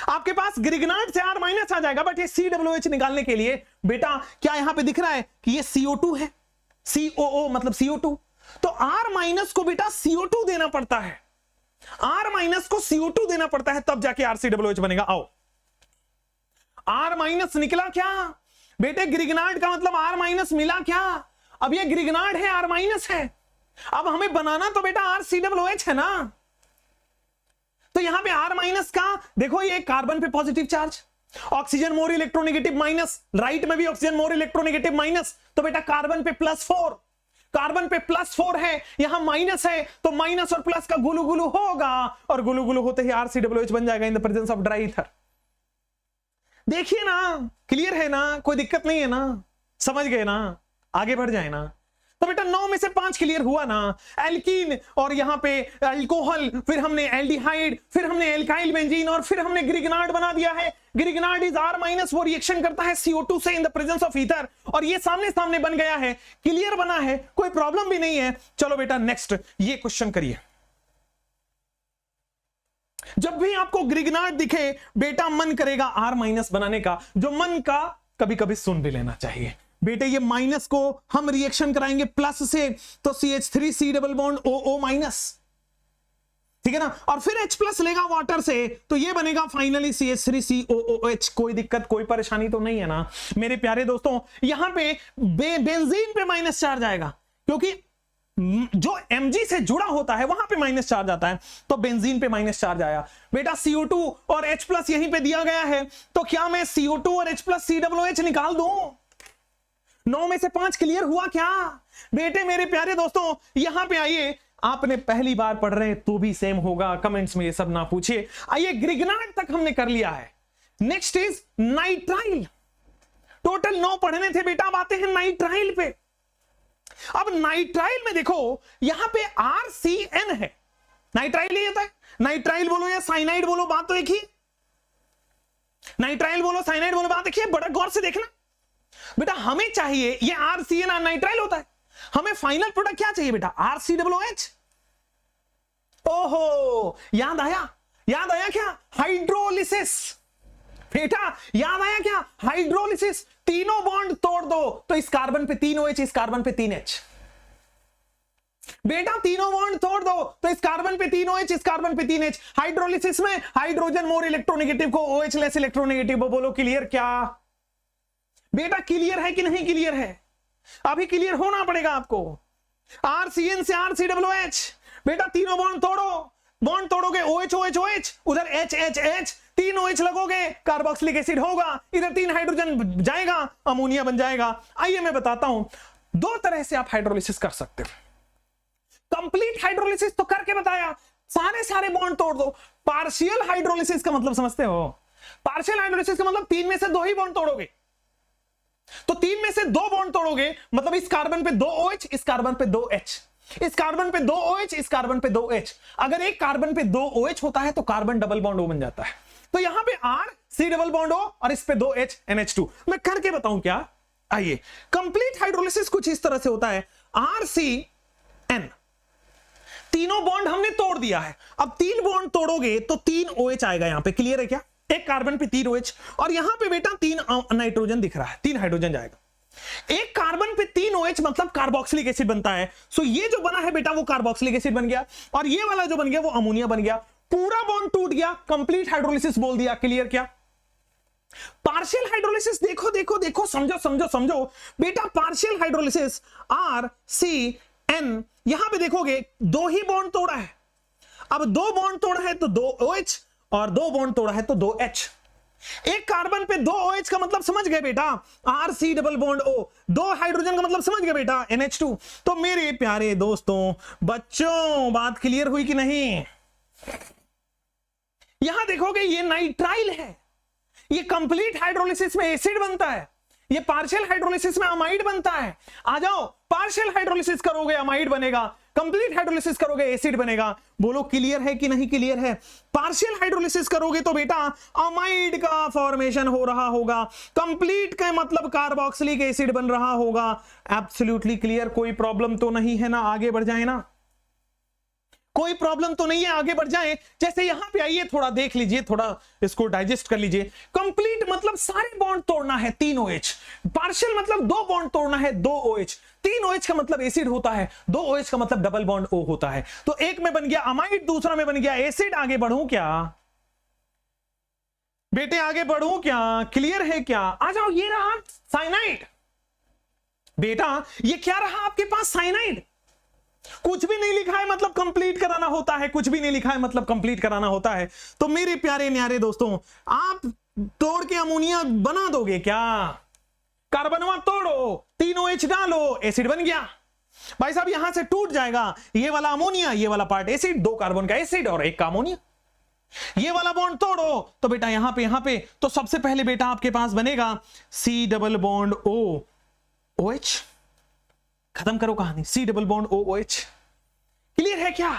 आपके पास ग्रिग्नार्ड से R- आ जाएगा, बट ये COOH निकालने के लिए बेटा क्या यहां पे दिख रहा है कि ये CO2 है, COO मतलब CO2, तो R- को बेटा CO2 देना पड़ता है। R- को CO2 देना पड़ता है, तब जाके RCOOH बनेगा। आओ R- निकला क्या बेटे? ग्रिग्नार्ड का मतलब R- मिला क्या? अब ये ग्रिग्नार्ड है, R- है। अब हमें बनाना तो बेटा RCOOH है ना। तो यहां पे R- का देखो, ये कार्बन पे positive charge, oxygen more electronegative minus, right में भी ऑक्सीजन मोर इलेक्ट्रोनेगेटिव माइनस, तो बेटा कार्बन पे +4, कार्बन पे +4 है, यहां माइनस है, तो माइनस और प्लस का गुलू गुलू होगा, और गुलू गुलू होते ही RCOOH बन जाएगा in the presence of dry ether. देखिए ना, क्लियर है ना? कोई दिक्कत नहीं है ना? समझ गए ना? आगे बढ़ जाए ना? तो बेटा 9 में से 5 क्लियर हुआ ना। एल्कीन और यहां पे अल्कोहल, फिर हमने एल्डिहाइड, फिर हमने एल्काइल बेंजीन, और फिर हमने ग्रिग्नार्ड बना दिया है। ग्रिग्नार्ड इज R-, वो रिएक्शन करता है CO2 से in the presence of ether, और ये सामने सामने बन गया है, क्लियर बना है, कोई प्रॉब्लम भी नहीं है। चलो बेटा नेक्स्ट ये क्वेश्चन करिए। जब भी आपको ग्रिग्नार्ड दिखे बेटा मन करेगा R माइनस बनाने का, जो मन का कभी कभी सुन भी लेना चाहिए। बेटे ये माइनस को हम रिएक्शन कराएंगे प्लस से, तो CH3C double bond OO minus, ठीक है ना, और फिर H प्लस लेगा वाटर से, तो ये बनेगा फाइनली CH3COOH। कोई दिक्कत कोई परेशानी तो नहीं है ना मेरे प्यारे दोस्तों। यहां पे बेंजीन पे माइनस चार्ज आएगा, क्योंकि जो Mg से जुड़ा होता है वहां पे माइनस चार्ज आता है, तो बेंजीन पे माइनस चार्ज आया। बेटा CO2 और H प्लस यहीं पे दिया गया है, तो क्या मैं CO2 और H प्लस COOH निकाल दूं? 9 में से 5 क्लियर हुआ क्या बेटे मेरे प्यारे दोस्तों? यहां पे आइए, आपने पहली बार पढ़ रहे हैं तो भी सेम होगा, कमेंट्स में ये सब ना पूछिए। आइए ग्रिग्नार्ड तक हमने कर लिया है, नेक्स्ट इज नाइट्राइल। टोटल 9 पढ़ने थे बेटा, अब आते हैं नाइट्राइल पे। अब नाइट्राइल में देखो यहां पे RCN है, नाइट्राइल ही होता है। नाइट्राइल बोलो या साइनाइड बोलो, बात तो एक ही। नाइट्राइल बोलो साइनाइड बोलो, बात देखिए, बड़ा गौर से देखना बेटा। हमें चाहिए ये RCN और नाइट्राइल होता है, हमें फाइनल प्रोडक्ट क्या चाहिए बेटा? RCOOH। ओहो, याद आया? याद आया क्या? हाइड्रोलिसिस। बेटा याद आया क्या? हाइड्रोलिसिस। तीनों बॉन्ड तोड़ दो तो इस कार्बन पे 3 OH, इस कार्बन पे 3 H। बेटा तीनों बॉन्ड तोड़ दो तो इस कार्बन पे 3 OH, इस कार्बन पे 3 H। हाइड्रोलिसिस में हाइड्रोजन मोर इलेक्ट्रोनेगेटिव को OH लेस इलेक्ट्रोनेगेटिव। बोलो क्लियर क्या बेटा? क्लियर है कि नहीं क्लियर है? अभी क्लियर होना पड़ेगा आपको। RCN से RCOOH। बेटा तीनों बॉन्ड तोड़ो, बॉन्ड तोड़ोगे OH OH OH, उधर H H H, 3 OH लगोगे, कार्बोक्सिलिक एसिड होगा, इधर 3 हाइड्रोजन जाएगा, अमोनिया बन जाएगा। आइए मैं बताता हूं, 2 तरह से आप हाइड्रोलिसिस कर सकते हो। कंप्लीट हाइड्रोलिसिस तो करके बताया, सारे बॉन्ड तोड़ दो। पार्शियल हाइड्रोलिसिस का मतलब समझते हो? पार्शियल हाइड्रोलिसिस का मतलब 3 में से 2 ही बॉन्ड तोड़ोगे, तो 3 में से 2 बॉन्ड तोड़ोगे, मतलब इस कार्बन पे 2 OH, इस कार्बन पे 2 H, इस कार्बन पे 2 OH, इस कार्बन पे 2 H। अगर एक कार्बन पे 2 OH होता है तो कार्बन डबल बॉन्ड O बन जाता है। तो यहां पे R C double bond O और इस पे 2 H NH2। मैं करके बताऊं क्या? आइए, कंप्लीट हाइड्रोलिसिस कुछ इस तरह से होता है। RCN, तीनों बॉन्ड हमने तोड़ दिया है। अब 3 बॉन्ड तोड़ोगे तो 3 OH आएगा यहां पे, क्लियर है क्या? एक कार्बन पे 3 OH, और यहां पे बेटा 3 नाइट्रोजन दिख रहा है, 3 हाइड्रोजन जाएगा। एक कार्बन पे 3 OH मतलब कार्बोक्सिलिक एसिड बनता है। सो ये जो बना है बेटा वो कार्बोक्सिलिक एसिड बन गया, और ये वाला जो बन गया वो अमोनिया बन गया। पूरा बॉन्ड टूट गया, कंप्लीट हाइड्रोलिसिस बोल दिया, क्लियर क्या? पार्शियल हाइड्रोलिसिस देखो देखो देखो, समझो समझो समझो बेटा। पार्शियल हाइड्रोलिसिस RCN, यहां पे देखोगे 2 ही बॉन्ड तोड़ा है। अब 2 बॉन्ड तोड़ा है तो 2 OH, और 2 बॉन्ड तोड़ा है तो 2 H। एक कार्बन पे 2 OH का मतलब समझ गए बेटा, RC double bond O। 2 hydrogen का मतलब समझ गए बेटा, NH2। तो मेरे प्यारे दोस्तों बच्चों, बात क्लियर हुई कि नहीं? यहां देखोगे ये नाइट्राइल है, ये कंप्लीट हाइड्रोलिसिस में एसिड बनता है, ये पार्शियल हाइड्रोलिसिस में अमाइड बनता है। आ जाओ, पार्शियल हाइड्रोलिसिस करोगे अमाइड बनेगा, कंप्लीट हाइड्रोलिसिस करोगे एसिड बनेगा। बोलो क्लियर है कि नहीं क्लियर है? पार्शियल हाइड्रोलिसिस करोगे तो बेटा अमाइड का फॉर्मेशन हो रहा होगा, कंप्लीट का मतलब कार्बोक्सिलिक एसिड बन रहा होगा। एब्सोल्युटली क्लियर, कोई प्रॉब्लम तो नहीं है ना? आगे बढ़ जाए ना, कोई प्रॉब्लम तो नहीं है, आगे बढ़ जाए। जैसे यहां पे आइए, थोड़ा देख लीजिए, थोड़ा इसको डाइजेस्ट कर लीजिए। कंप्लीट मतलब सारे बॉन्ड तोड़ना है 3 OH, पार्शियल मतलब 2 बॉन्ड तोड़ना है 2 OH, 3 OH का मतलब एसिड होता है, 2 OH का मतलब डबल बॉन्ड O होता है। तो एक में बन गया अमाइड, दूसरा में बन गया एसिड। आगे बढ़ूं क्या बेटे? आगे बढ़ूं क्या? क्लियर है क्या? आ जाओ, ये रहा साइनाइड। बेटा ये क्या रहा आपके पास? साइनाइड। कुछ भी नहीं लिखा है मतलब कंप्लीट कराना होता है, कुछ भी नहीं लिखा है मतलब कंप्लीट कराना होता है। तो मेरे प्यारे न्यारे दोस्तों, आप तोड़ के अमोनिया बना दोगे क्या? कार्बनवा तोड़ो, 3 OH डालो, एसिड बन गया। भाई साहब यहां से टूट जाएगा, ये वाला अमोनिया, ये वाला पार्ट एसिड, 2 कार्बन का एसिड और 1 का अमोनिया। ये वाला बॉन्ड तोड़ो तो बेटा यहां पे तो सबसे पहले बेटा आपके पास बनेगा C double bond O OH। खत्म करो कहानी, C double bond O OH। Clear है क्या?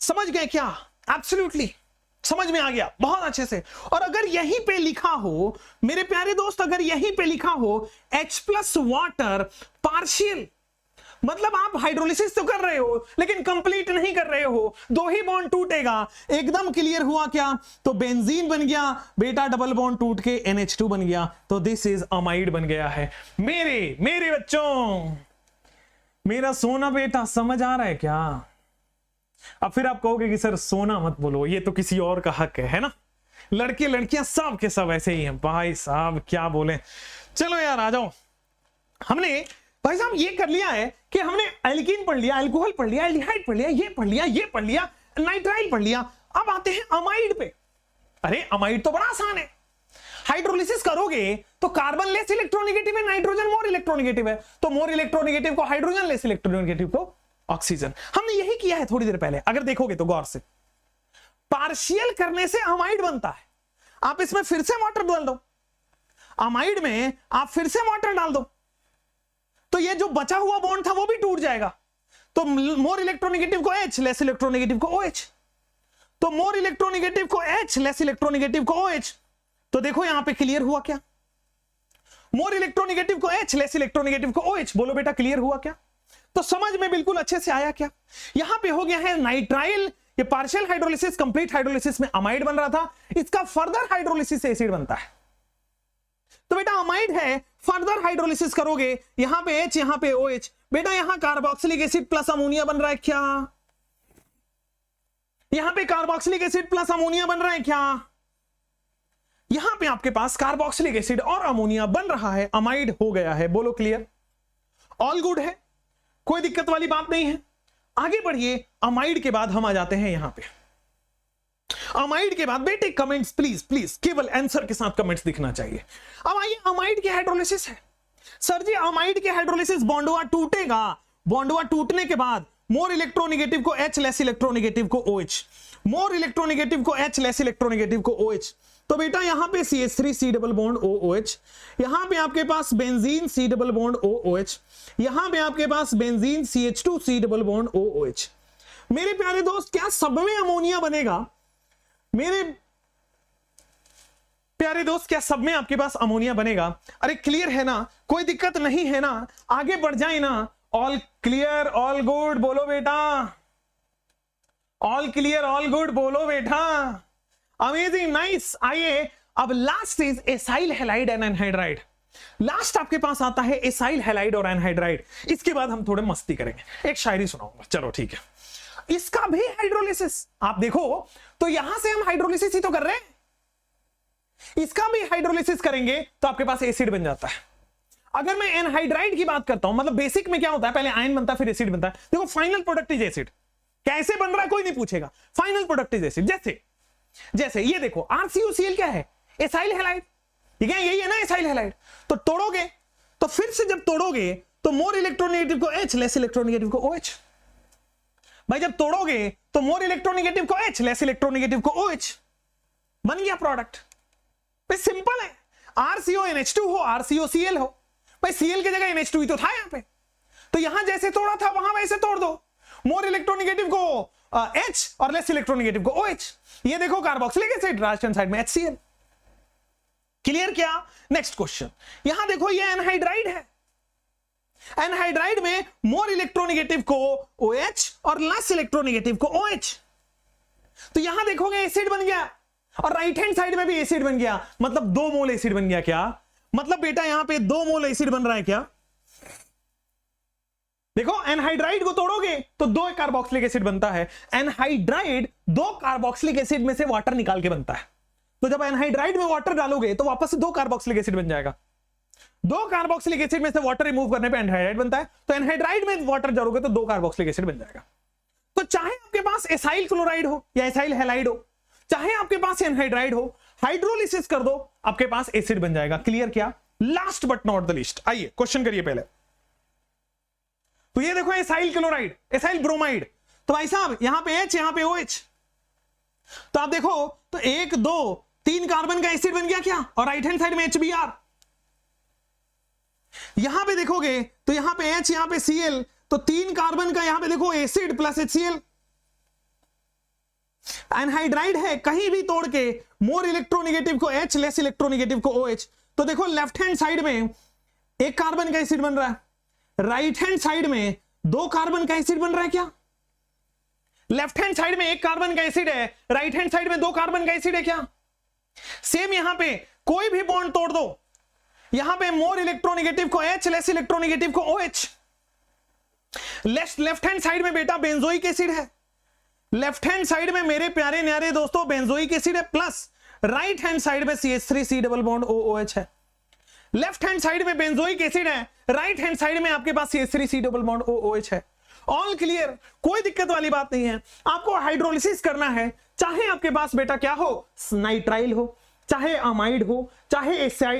समझ गए क्या? एब्सोल्युटली समझ में आ गया, बहुत अच्छे से। और अगर यहीं पे लिखा हो मेरे प्यारे दोस्त, अगर यहीं पे लिखा हो H प्लस वाटर पार्शियल, मतलब आप हाइड्रोलिसिस तो कर रहे हो लेकिन कंप्लीट नहीं कर रहे हो, दो ही बॉन्ड टूटेगा। एकदम क्लियर हुआ क्या? तो बेंजीन बन गया बेटा, डबल बॉन्ड टूट के NH2 बन गया, तो दिस इज अमाइड बन गया है। मेरे बच्चों, मेरा सोना बेटा समझ आ रहा है क्या? अब फिर आप कहोगे कि सर सोना मत बोलो, ये तो किसी और का हक है ना? लड़के लड़कियां सब के सब ऐसे ही हैं भाई साहब, क्या बोले। चलो यार आ जाओ। हमने भाई साहब ये कर लिया है कि हमने एल्कीन पढ़ लिया, अल्कोहल पढ़ लिया, एल्डिहाइड पढ़ लिया, ये पढ़ लिया, ये पढ़ लिया, नाइट्राइल पढ़ लिया। अब आते हैं अमाइड पे। अरे अमाइड तो बड़ा आसान है। हाइड्रोलिसिस करोगे तो कार्बन लेस इलेक्ट्रोनेगेटिव है, नाइट्रोजन मोर इलेक्ट्रोनेगेटिव है, तो मोर इलेक्ट्रोनेगेटिव को हाइड्रोजन, लेस इलेक्ट्रोनेगेटिव को ऑक्सीजन। हमने यही किया है थोड़ी देर पहले, अगर देखोगे तो गौर से। पार्शियल करने से अमाइड बनता है। आप इसमें फिर से वाटर डाल दो, अमाइड में आप फिर से वाटर डाल दो, तो ये जो बचा हुआ बॉन्ड था वो भी टूट जाएगा। तो मोर इलेक्ट्रोनेगेटिव को H, लेस इलेक्ट्रोनेगेटिव को OH, तो मोर इलेक्ट्रोनेगेटिव को H, लेस इलेक्ट्रोनेगेटिव को OH। तो देखो यहां पे क्लियर हुआ क्या? मोर इलेक्ट्रोनेगेटिव को H, लेस इलेक्ट्रोनेगेटिव को OH। बोलो बेटा क्लियर हुआ क्या? तो समझ में बिल्कुल अच्छे से आया क्या? यहां पे हो गया है नाइट्राइल। ये पार्शियल हाइड्रोलिसिस, कंप्लीट हाइड्रोलिसिस में अमाइड बन रहा था, इसका फर्दर हाइड्रोलिसिस से एसिड बनता है। तो बेटा अमाइड है, फर्दर हाइड्रोलिसिस करोगे, यहां पे H, यहां पे OH, बेटा यहां कार्बोक्सिलिक एसिड प्लस अमोनिया बन रहा है क्या? यहां पे कार्बोक्सिलिक एसिड प्लस अमोनिया बन रहा है क्या? यहां पे आपके पास कार्बोक्सिलिक एसिड और अमोनिया बन रहा है, अमाइड हो गया है। बोलो क्लियर? ऑल गुड है, कोई दिक्कत वाली बात नहीं है। आगे बढ़िए, अमाइड के बाद हम आ जाते हैं यहां पे। अमाइड के बाद बेटे कमेंट्स प्लीज प्लीज, केवल आंसर के साथ कमेंट्स दिखना चाहिए। अब आइए, अमाइड के हाइड्रोलिसिस है। सर जी अमाइड के हाइड्रोलिसिस बॉन्डवा टूटेगा, बॉन्डवा टूटने के बाद मोर इलेक्ट्रोनेगेटिव को H, लेस इलेक्ट्रोनेगेटिव को OH, मोर इलेक्ट्रोनेगेटिव को H, लेस इलेक्ट्रोनेगेटिव को OH। तो बेटा यहां पे CH3 C double bond OOH, यहां पे आपके पास benzene C double bond OOH, यहां पे आपके पास benzene CH2 C double bond OOH। मेरे प्यारे दोस्त, क्या सब में अमोनिया बनेगा? मेरे प्यारे दोस्त, क्या सब में आपके पास अमोनिया बनेगा? अरे क्लियर है ना, कोई दिक्कत नहीं है ना? आगे बढ़ जाए ना। ऑल क्लियर, ऑल गुड बोलो बेटा, ऑल क्लियर, ऑल गुड बोलो बेटा। Amazing, nice. आइए अब last is acyl halide and anhydride. Last आपके पास आता है एसाइल हैलाइड और एनहाइड्राइड। इसके बाद हम थोड़े मस्ती करेंगे, एक शायरी सुनाऊंगा। चलो ठीक है, इसका भी हाइड्रोलिसिस आप देखो तो यहां से हम हाइड्रोलिसिस ही तो कर रहे हैं, इसका भी हाइड्रोलिसिस करेंगे तो आपके पास एसिड बन जाता है। अगर मैं एनहाइड्राइड की बात करता हूं, मतलब बेसिक में क्या होता है, पहले आयन बनता है फिर एसिड बनता है। देखो फाइनल प्रोडक्ट इज एसिड। कैसे बन रहा है कोई नहीं पूछेगा, फाइनल प्रोडक्ट इज एसिड। जैसे ये देखो RCOCl क्या है? Acyl halide. ठीक है, यही है ना एसाइल हैलाइड। तो तोड़ोगे तो फिर से जब तोड़ोगे तो मोर इलेक्ट्रोनेगेटिव को H, लेस इलेक्ट्रोनेगेटिव को OH। भाई जब तोड़ोगे तो मोर इलेक्ट्रोनेगेटिव को H, लेस इलेक्ट्रोनेगेटिव को OH, बन गया प्रोडक्ट। भाई सिंपल है, RCONH2 हो, RCOCl हो, भाई Cl की जगह NH2 ही तो था यहां पे, तो यहां जैसे तोड़ा था वहां वैसे तोड़ दो। मोर इलेक्ट्रोनेगेटिव को H और लेस इलेक्ट्रोनेगेटिव को OH। ये देखो carboxylic acid, right hand side में HCl। क्लियर क्या? नेक्स्ट क्वेश्चन, यहां देखो ये एनहाइड्राइड है। एनहाइड्राइड में मोर इलेक्ट्रोनेगेटिव को OH और लेस इलेक्ट्रोनेगेटिव को OH। तो यहां देखोगे एसिड बन गया और राइट हैंड साइड में भी एसिड बन गया, मतलब 2 मोल एसिड बन गया। क्या मतलब बेटा यहां पे 2 मोल एसिड बन रहा है क्या? देखो एनहाइड्राइड को तोड़ोगे तो 2 कार्बोक्सिलिक एसिड बनता है। एनहाइड्राइड 2 कार्बोक्सिलिक एसिड में से वाटर निकाल के बनता है। तो जब एनहाइड्राइड में वाटर डालोगे तो वापस से 2 कार्बोक्सिलिक एसिड बन जाएगा। 2 कार्बोक्सिलिक एसिड में से वाटर रिमूव करने पे एनहाइड्राइड बनता है। तो एनहाइड्राइड में वाटर डालोगे तो 2 कार्बोक्सिलिक एसिड बन जाएगा। तो चाहे आपके पास एसाइल क्लोराइड हो या एसाइल हैलाइड हो, चाहे आपके पास एनहाइड्राइड हो, हाइड्रोलिसिस कर दो आपके पास एसिड बन जाएगा। क्लियर क्या? Last but not the list. आइए क्वेश्चन करिए पहले। तो ये देखो एसाइल क्लोराइड, एसाइल ब्रोमाइड, तो भाई साहब यहां पे H, यहां पे OH। तो आप देखो तो 1 2 3 कार्बन का एसिड बन गया क्या? और राइट हैंड साइड में HBr। यहां पे देखोगे तो यहां पे H, यहां पे Cl, तो 3 कार्बन का यहां पे देखो एसिड प्लस HCl। एनहाइड्राइड है, कहीं भी तोड़ के मोर इलेक्ट्रोनेगेटिव को H, लेस इलेक्ट्रोनेगेटिव को OH। तो देखो लेफ्ट हैंड साइड में 1 कार्बन का एसिड बन रहा है, राइट हैंड साइड में दो कार्बन का एसिड बन रहा है क्या? लेफ्ट हैंड साइड में एक कार्बन का एसिड है, राइट हैंड साइड में दो कार्बन का एसिड है क्या? सेम यहां पे कोई भी बॉन्ड तोड़ दो, यहां पे मोर इलेक्ट्रोनेगेटिव को H, लेस इलेक्ट्रोनेगेटिव को OH। लेफ्ट हैंड साइड में बेटा बेंजोइक एसिड है, लेफ्ट हैंड साइड में मेरे प्यारे न्यारे दोस्तों बेंजोइक एसिड है, प्लस राइट हैंड साइड में CH3C डबल बॉन्ड OOH है। लेफ्ट हैंड साइड में बेंजोइक एसिड है, राइट हैंड साइड में आपके पास CH3C डबल बॉन्ड OOH है। ऑल क्लियर, कोई दिक्कत वाली बात नहीं है। आपको हाइड्रोलिसिस करना है, चाहे आपके पास बेटा क्या हो, नाइट्राइल हो, चाहे अमाइड हो, चाहे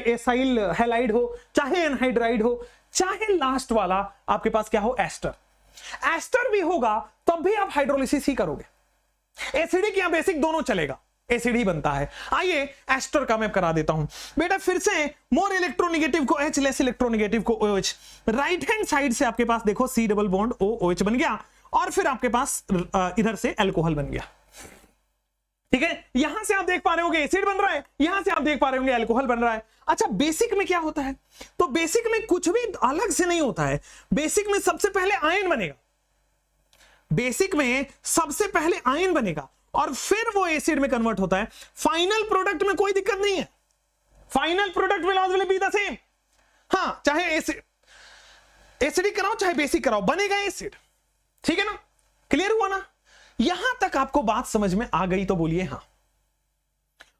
एसाइल हैलाइड हो, चाहे एनहाइड्राइड हो, चाहे लास्ट वाला आपके पास क्या हो, एस्टर। एस्टर भी होगा तब भी आप हाइड्रोलिसिस ही करोगे। एसिडिक या बेसिक दोनों चलेगा, एसिड ही बनता है। आइए एस्टर का मैं करा देता हूं बेटा। फिर से मोर इलेक्ट्रोनेगेटिव को H, लेस इलेक्ट्रोनेगेटिव को OH। राइट हैंड साइड से आपके पास देखो C डबल बॉन्ड OOH बन गया, और फिर आपके पास इधर से अल्कोहल बन गया। ठीक है, यहां से आप देख पा रहे होंगे एसिड बन रहा है, यहां से आप देख पा रहे होंगे अल्कोहल बन रहा है। अच्छा, बेसिक में क्या होता है? तो बेसिक में कुछ भी अलग से नहीं होता है। बेसिक में सबसे पहले आयन बनेगा, बेसिक में सबसे पहले आयन बनेगा और फिर वो एसिड में कन्वर्ट होता है। फाइनल प्रोडक्ट में कोई दिक्कत नहीं है, final product will always be the same. हां, चाहे एसिडिक कराओ चाहे बेसिक कराओ, बनेगा एसिड। ठीक है ना, क्लियर हुआ ना? यहां तक आपको बात समझ में आ गई तो बोलिए हां।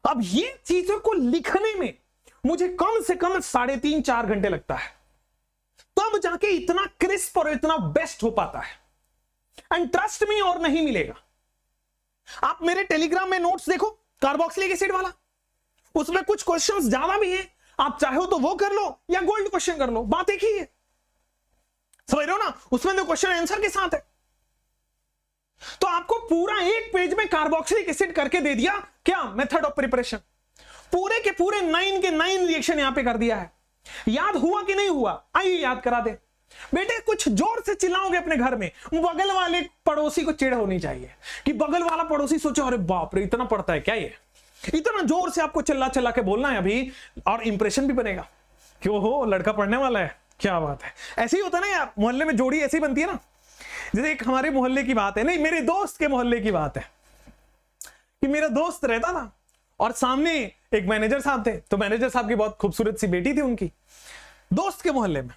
अब ये चीजों को लिखने में मुझे कम से कम 3.5-4 घंटे लगता है, तब जाके इतना क्रिस्प और इतना बेस्ट हो पाता है। एंड ट्रस्ट मी, और नहीं मिलेगा। आप मेरे टेलीग्राम में नोट्स देखो, कार्बोक्सिलिक एसिड वाला, उसमें कुछ क्वेश्चंस ज्यादा भी हैं। आप चाहो तो वो कर लो या गोल्ड क्वेश्चन कर लो, बात एक ही है। समझ रहे हो ना? उसमें तो क्वेश्चन आंसर के साथ है। तो आपको पूरा एक पेज में कार्बोक्सिलिक एसिड करके दे दिया, क्या मेथड ऑफ प्रिपरेशन, पूरे के पूरे 9 के 9 रिएक्शन यहां पे कर दिया है। याद हुआ कि नहीं हुआ? आइए याद करा दे बेटे। कुछ जोर से चिल्लाओगे अपने घर में, बगल वाले पड़ोसी को चिढ़ होनी चाहिए कि बगल वाला पड़ोसी सोचे अरे बाप रे इतना पड़ता है क्या ये, इतना जोर से आपको चिल्ला चिल्ला के बोलना है अभी, और इंप्रेशन भी बनेगा क्यों हो लड़का पढ़ने वाला है, क्या बात है। ऐसे ही होता है ना यार, मोहल्ले में जोड़ी ऐसी बनती है ना। जैसे एक हमारे मोहल्ले की बात है, नहीं मेरे दोस्त के मोहल्ले की बात है, कि मेरा दोस्त रहता था और सामने एक मैनेजर साहब थे। तो मैनेजर साहब की बहुत खूबसूरत सी बेटी थी उनकी, दोस्त के मोहल्ले में।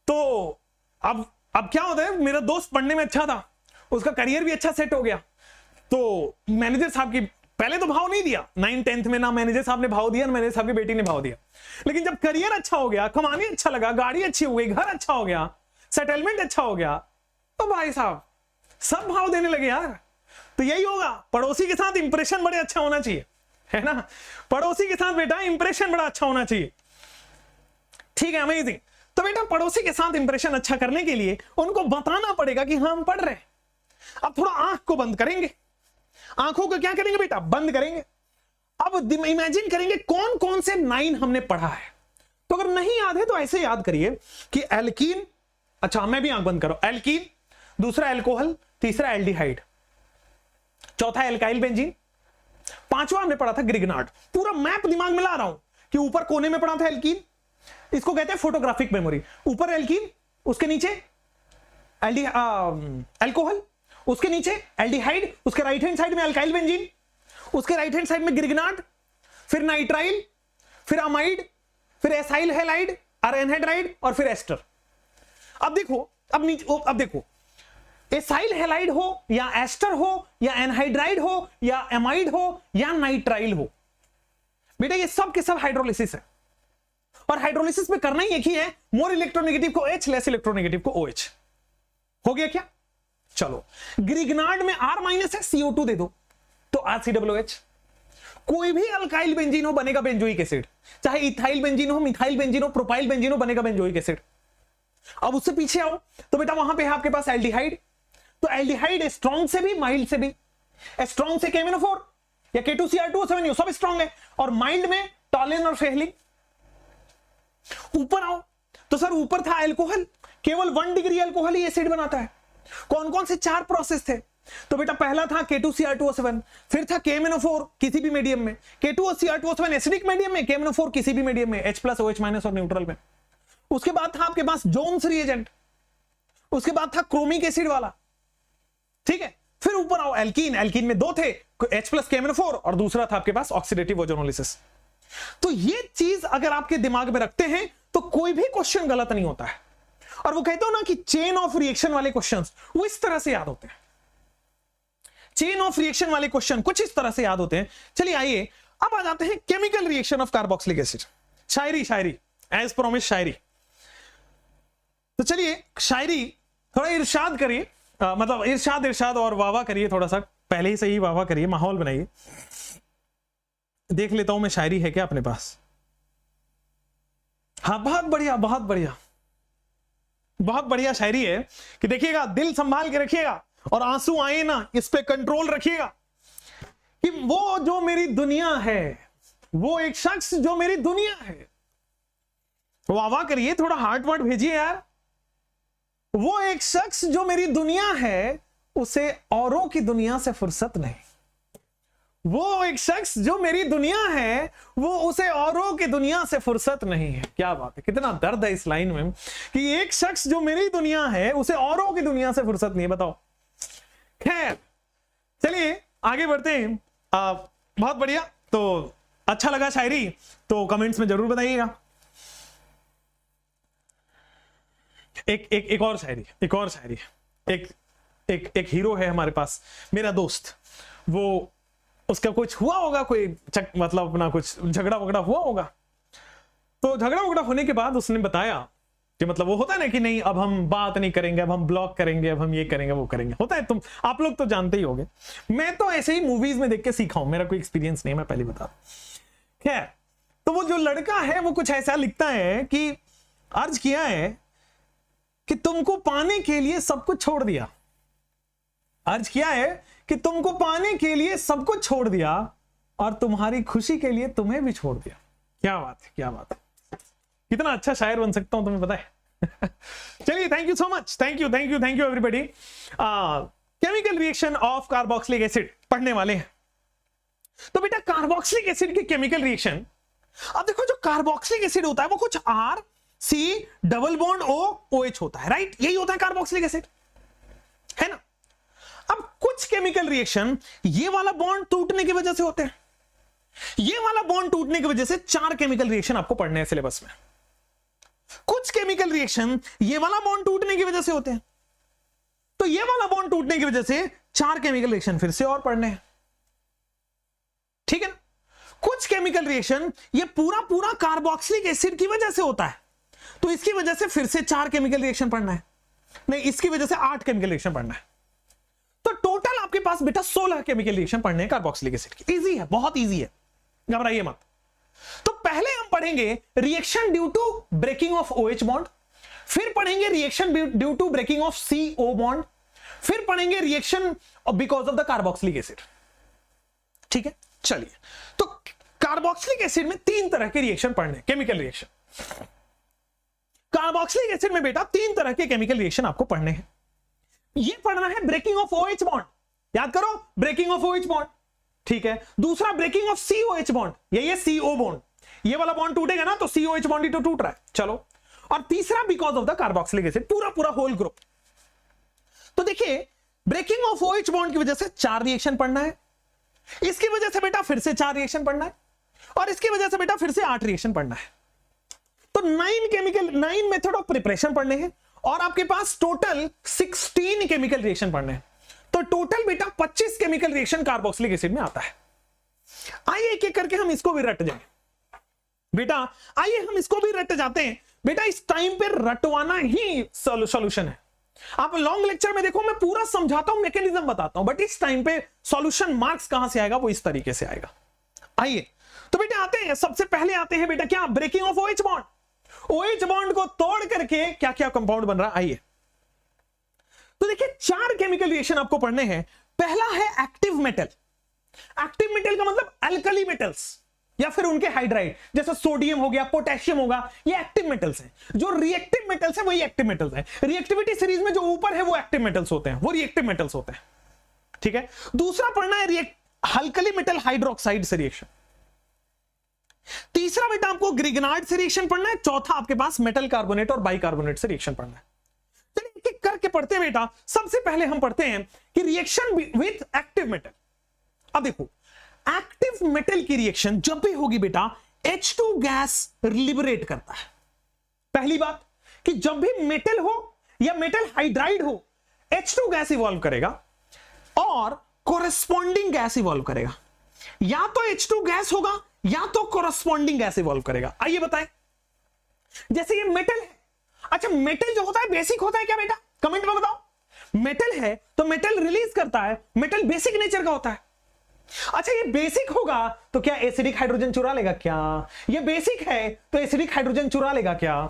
तो अब क्या होता है, मेरा दोस्त पढ़ने में अच्छा था, उसका करियर भी अच्छा सेट हो गया। तो मैनेजर साहब की पहले तो भाव नहीं दिया, 9th-10th में ना मैनेजर साहब ने भाव दिया ना मैनेजर साहब की बेटी ने भाव दिया। लेकिन जब करियर अच्छा हो गया, कमाने अच्छा लगा, गाड़ी अच्छी हो गई, घर अच्छा हो गया, सेटलमेंट अच्छा हो गया, तो भाई साहब सब भाव देने लगे यार। तो यही होगा, पड़ोसी के साथ इंप्रेशन बड़े अच्छा होना चाहिए, है ना? पड़ोसी के साथ बेटा इंप्रेशन बड़ा अच्छा होना चाहिए। ठीक है, अमेजिंग। तो बेटा पड़ोसी के साथ इंप्रेशन अच्छा करने के लिए उनको बताना पड़ेगा कि हाँ हम पढ़ रहे हैं। अब थोड़ा आंख को बंद करेंगे, आंखों को क्या करेंगे बेटा, बंद करेंगे। अब इमेजिन करेंगे कौन कौन से 9 हमने पढ़ा है। तो अगर नहीं याद है तो ऐसे याद करिए कि एल्कीन, अच्छा मैं भी आंख बंद करो, एल्कीन, दूसरा एल्कोहल, तीसरा एल्डिहाइड, चौथा एल्काइल बेंजीन, पांचवा हमने पढ़ा था ग्रिग्नार्ड। पूरा मैप दिमाग में ला रहा हूं कि ऊपर कोने में पढ़ा था एल्कीन, इसको कहते हैं फोटोग्राफिक मेमोरी। ऊपर एल्कीन, उसके नीचे अल्कोहल, उसके नीचे एल्डिहाइड, उसके राइट हैंड साइड में अल्काइल बेंजीन, उसके राइट हैंड साइड में ग्रिग्नार्ड, फिर नाइट्राइल, फिर अमाइड, फिर एसाइल हैलाइड और एनहाइड्राइड, और फिर एस्टर। अब देखो, अब देखो, एसाइल हैलाइड हो या एस्टर हो या एनहाइड्राइड हो या एमाइड हो या नाइट्राइल हो, बेटा ये सब के सब हाइड्रोलिसिस है। और हाइड्रोलिसिस में करना ही एक ही है, मोर इलेक्ट्रोनेगेटिव को H, लेस इलेक्ट्रोनेगेटिव को OH। हो गया क्या? चलो, ग्रिग्नार्ड में R- है, CO2 दे दो तो RCOOH। कोई भी अल्काइल बेंजीन हो बनेगा बेंजोइक एसिड, चाहे इथाइल बेंजीन हो, मिथाइल बेंजीन हो, प्रोपाइल बेंजीन हो, बनेगा बेंजोइक एसिड। अब उससे पीछे आओ तो बेटा वहां पे है आपके पास एल्डिहाइड। तो एल्डिहाइड स्ट्रॉन्ग से भी माइल्ड से भी, स्ट्रॉन्ग से KMnO4 या K2Cr2O7 सब स्ट्रॉन्ग है, और माइल्ड में टॉलिन और फेहलिन। ऊपर आओ तो सर ऊपर था अल्कोहल, केवल 1 डिग्री अल्कोहल ही एसिड बनाता है। कौन कौन से 4 प्रोसेस थे? तो बेटा पहला था K2Cr2O7, फिर था KMnO4 किसी भी मीडियम में, K2Cr2O7 एसिडिक मीडियम में, KMnO4 किसी भी मीडियम में, H+, OH- और न्यूट्रल में। उसके बाद था आपके पास जोन्स रिएजेंट, उसके बाद था क्रोमिक एसिड वाला, ठीक है। फिर ऊपर आओ एल्कीन, एल्कीन में दो थे, H+KMnO4 और दूसरा था आपके पास ऑक्सीडेटिव ओजोनोलिसिस। तो ये चीज अगर आपके दिमाग में रखते हैं तो कोई भी क्वेश्चन गलत नहीं होता है। और वो कहते हो ना कि चेन ऑफ रिएक्शन वाले क्वेश्चंस वो इस तरह से याद होते हैं, चेन ऑफ रिएक्शन वाले क्वेश्चन कुछ इस तरह से याद होते हैं। चलिए आइए अब आ जाते हैं chemical reaction of carboxylic acid. शायरी एज प्रोमिस शायरी। तो चलिए शायरी थोड़ा इरशाद करिए, मतलब इरशाद और वाह करिए, थोड़ा सा पहले ही से ही वाह करिए, माहौल बनाइए। देख लेता हूं मैं शायरी है क्या अपने पास। हाँ बहुत बढ़िया बहुत बढ़िया बहुत बढ़िया शायरी है कि देखिएगा, दिल संभाल के रखिएगा और आंसू आए ना इस पे कंट्रोल रखिएगा कि वो जो मेरी दुनिया है, वो एक शख्स जो मेरी दुनिया है, वाह करिए, थोड़ा हार्ट वार्ट भेजिए यार। वो एक शख्स जो मेरी दुनिया है उसे औरों की दुनिया से फुर्सत नहीं। वो एक शख्स जो मेरी दुनिया है वो उसे औरों की दुनिया से फुर्सत नहीं है। क्या बात है, कितना दर्द है इस लाइन में कि एक शख्स जो मेरी दुनिया है उसे औरों की दुनिया से फुर्सत नहीं है। बताओ। खैर चलिए आगे बढ़ते हैं। बहुत बढ़िया, तो अच्छा लगा शायरी तो कमेंट्स में जरूर बताइएगा। एक और शायरी एक हीरो है हमारे पास, मेरा दोस्त, वो उसका कुछ हुआ होगा, कोई मतलब अपना कुछ झगड़ा वगड़ा हुआ होगा। तो झगड़ा वगड़ा होने के बाद उसने बताया कि मतलब वो होता है ना कि नहीं अब हम बात नहीं करेंगे, अब हम ब्लॉक करेंगे, अब हम ये करेंगे वो करेंगे, होता है, तुम आप लोग तो जानते ही होंगे। मैं तो ऐसे ही मूवीज में देख के सीखा हूं, मेरा कोई एक्सपीरियंस नहीं, मैं पहले बता। खैर तो वो जो लड़का है वो कुछ ऐसा लिखता है कि अर्ज किया है कि तुमको पाने के लिए सब कुछ छोड़ दिया, अर्ज किया है कि तुमको पाने के लिए सब कुछ छोड़ दिया और तुम्हारी खुशी के लिए तुम्हें भी छोड़ दिया। क्या बात है, क्या बात है, कितना अच्छा शायर बन सकता हूं तुम्हें पता है। चलिए thank you so much, thank you everybody. Chemical reaction of carboxylic acid पढ़ने वाले हैं। तो बेटा कार्बोक्सिलिक एसिड की केमिकल रिएक्शन, अब देखो जो कार्बोक्सिलिक एसिड होता है वो कुछ R C double bond OH होता है, राइट, यही होता है कार्बोक्सिलिक एसिड, है ना। अब कुछ केमिकल रिएक्शन ये वाला बॉन्ड टूटने की वजह से होते हैं, ये वाला बॉन्ड टूटने की वजह से 4 केमिकल रिएक्शन आपको पढ़ने हैं सिलेबस में। कुछ केमिकल रिएक्शन ये वाला बॉन्ड टूटने की वजह से होते हैं, तो ये वाला बॉन्ड टूटने की वजह से 4 केमिकल रिएक्शन फिर से और पढ़ने हैं, ठीक है ना। कुछ केमिकल रिएक्शन ये पूरा कार्बोक्सिलिक एसिड की वजह से होता है, तो इसकी वजह से फिर से 4 केमिकल रिएक्शन पढ़ना है, नहीं इसकी वजह से 8 केमिकल रिएक्शन पढ़ना है। तो टोटल आपके पास बेटा 16 केमिकल रिएक्शन पढ़ने हैं कार्बोक्सिलिक एसिड की। इजी है, बहुत इजी है, घबराइए मत। तो पहले हम पढ़ेंगे reaction due to breaking of OH bond, फिर पढ़ेंगे reaction due to breaking of CO bond, फिर पढ़ेंगे reaction because of the carboxylic acid, ठीक है। चलिए तो कार्बोक्सिलिक एसिड में 3 तरह के रिएक्शन पढ़ने, केमिकल रिएक्शन। कार्बोक्सिलिक एसिड में बेटा 3 तरह के केमिकल रिएक्शन आपको पढ़ने हैं। ये पढ़ना है ब्रेकिंग ऑफ OH बॉन्ड, याद करो ब्रेकिंग ऑफ OH बॉन्ड, ठीक है। दूसरा ब्रेकिंग ऑफ COH बॉन्ड, ये CO बॉन्ड, ये वाला बॉन्ड टूटेगा ना तो COH बॉन्ड ही तो टूट रहा है, चलो। और तीसरा because of the carboxylic acid, पूरा होल ग्रुप। तो देखिए ब्रेकिंग ऑफ OH बॉन्ड की वजह से 4 रिएक्शन पढ़ना है, इसकी वजह से बेटा फिर से 4 रिएक्शन पढ़ना है, और इसकी वजह से बेटा फिर से 8 रिएक्शन पढ़ना है। तो 9 मेथड ऑफ प्रिपरेशन पढ़ने हैं और आपके पास टोटल 16 केमिकल रिएक्शन पढ़ने हैं। तो टोटल बेटा 25 केमिकल रिएक्शन कार्बोक्सिलिक एसिड में आता है। आइए एक एक करके हम इसको भी रट जाएं बेटा, आइए हम इसको भी रट जाते हैं बेटा। इस टाइम पे रटवाना ही सॉल्यूशन है। आप लॉन्ग लेक्चर में देखो मैं पूरा समझाता हूं, मैकेनिज्म बताता हूं, बट इस टाइम पे सॉल्यूशन मार्क्स कहां से आएगा, वो इस तरीके से आएगा। आइए तो बेटा आते हैं, सबसे पहले आते हैं बेटा क्या, breaking of OH bond. OH bond को तोड़ करके क्या क्या कंपाउंड बन रहा, आइए तो देखिए 4 केमिकल रिएक्शन आपको पढ़ने हैं। पहला है एक्टिव मेटल। एक्टिव मेटल का मतलब अल्कली मेटल्स या फिर उनके हाइड्राइड, जैसे सोडियम हो गया, पोटेशियम होगा, ये एक्टिव मेटल्स हैं। जो रिएक्टिव मेटल्स है वही एक्टिव मेटल्स हैं। रिएक्टिविटी सीरीज में जो ऊपर है वो एक्टिव मेटल्स होते हैं, वो रिएक्टिव मेटल्स होते हैं, ठीक है। दूसरा पढ़ना है अल्कली मेटल हाइड्रोक्साइड से रिएक्शन। तीसरा बेटा आपको ग्रिग्नार्ड से रिएक्शन पढ़ना है। चौथा आपके पास मेटल कार्बोनेट और बाइकार्बोनेट से रिएक्शन पढ़ना है। चलिए एक एक करके पढ़ते हैं बेटा। सबसे पहले हम पढ़ते हैं कि रिएक्शन विथ एक्टिव मेटल। अब देखो, एक्टिव मेटल की रिएक्शन जब भी होगी बेटा, H2 गैस लिबरेट करता है। पहली बात कि जब भी मेटल हो या मेटल हाइड्राइड हो, H2 गैस इवॉल्व करेगा और कोरेस्पॉन्डिंग गैस इवॉल्व करेगा। या तो H2 गैस होगा या तो कोरेस्पॉन्डिंग गैस इवॉल्व करेगा। आइए बताएं, जैसे ये मेटल है। अच्छा, मेटल जो होता है बेसिक होता है क्या बेटा? कमेंट में बताओ। मेटल है तो मेटल रिलीज करता है, मेटल बेसिक नेचर का होता है। अच्छा, ये बेसिक होगा तो क्या एसिडिक हाइड्रोजन चुरा लेगा क्या? ये बेसिक है तो एसिडिक हाइड्रोजन चुरा लेगा क्या?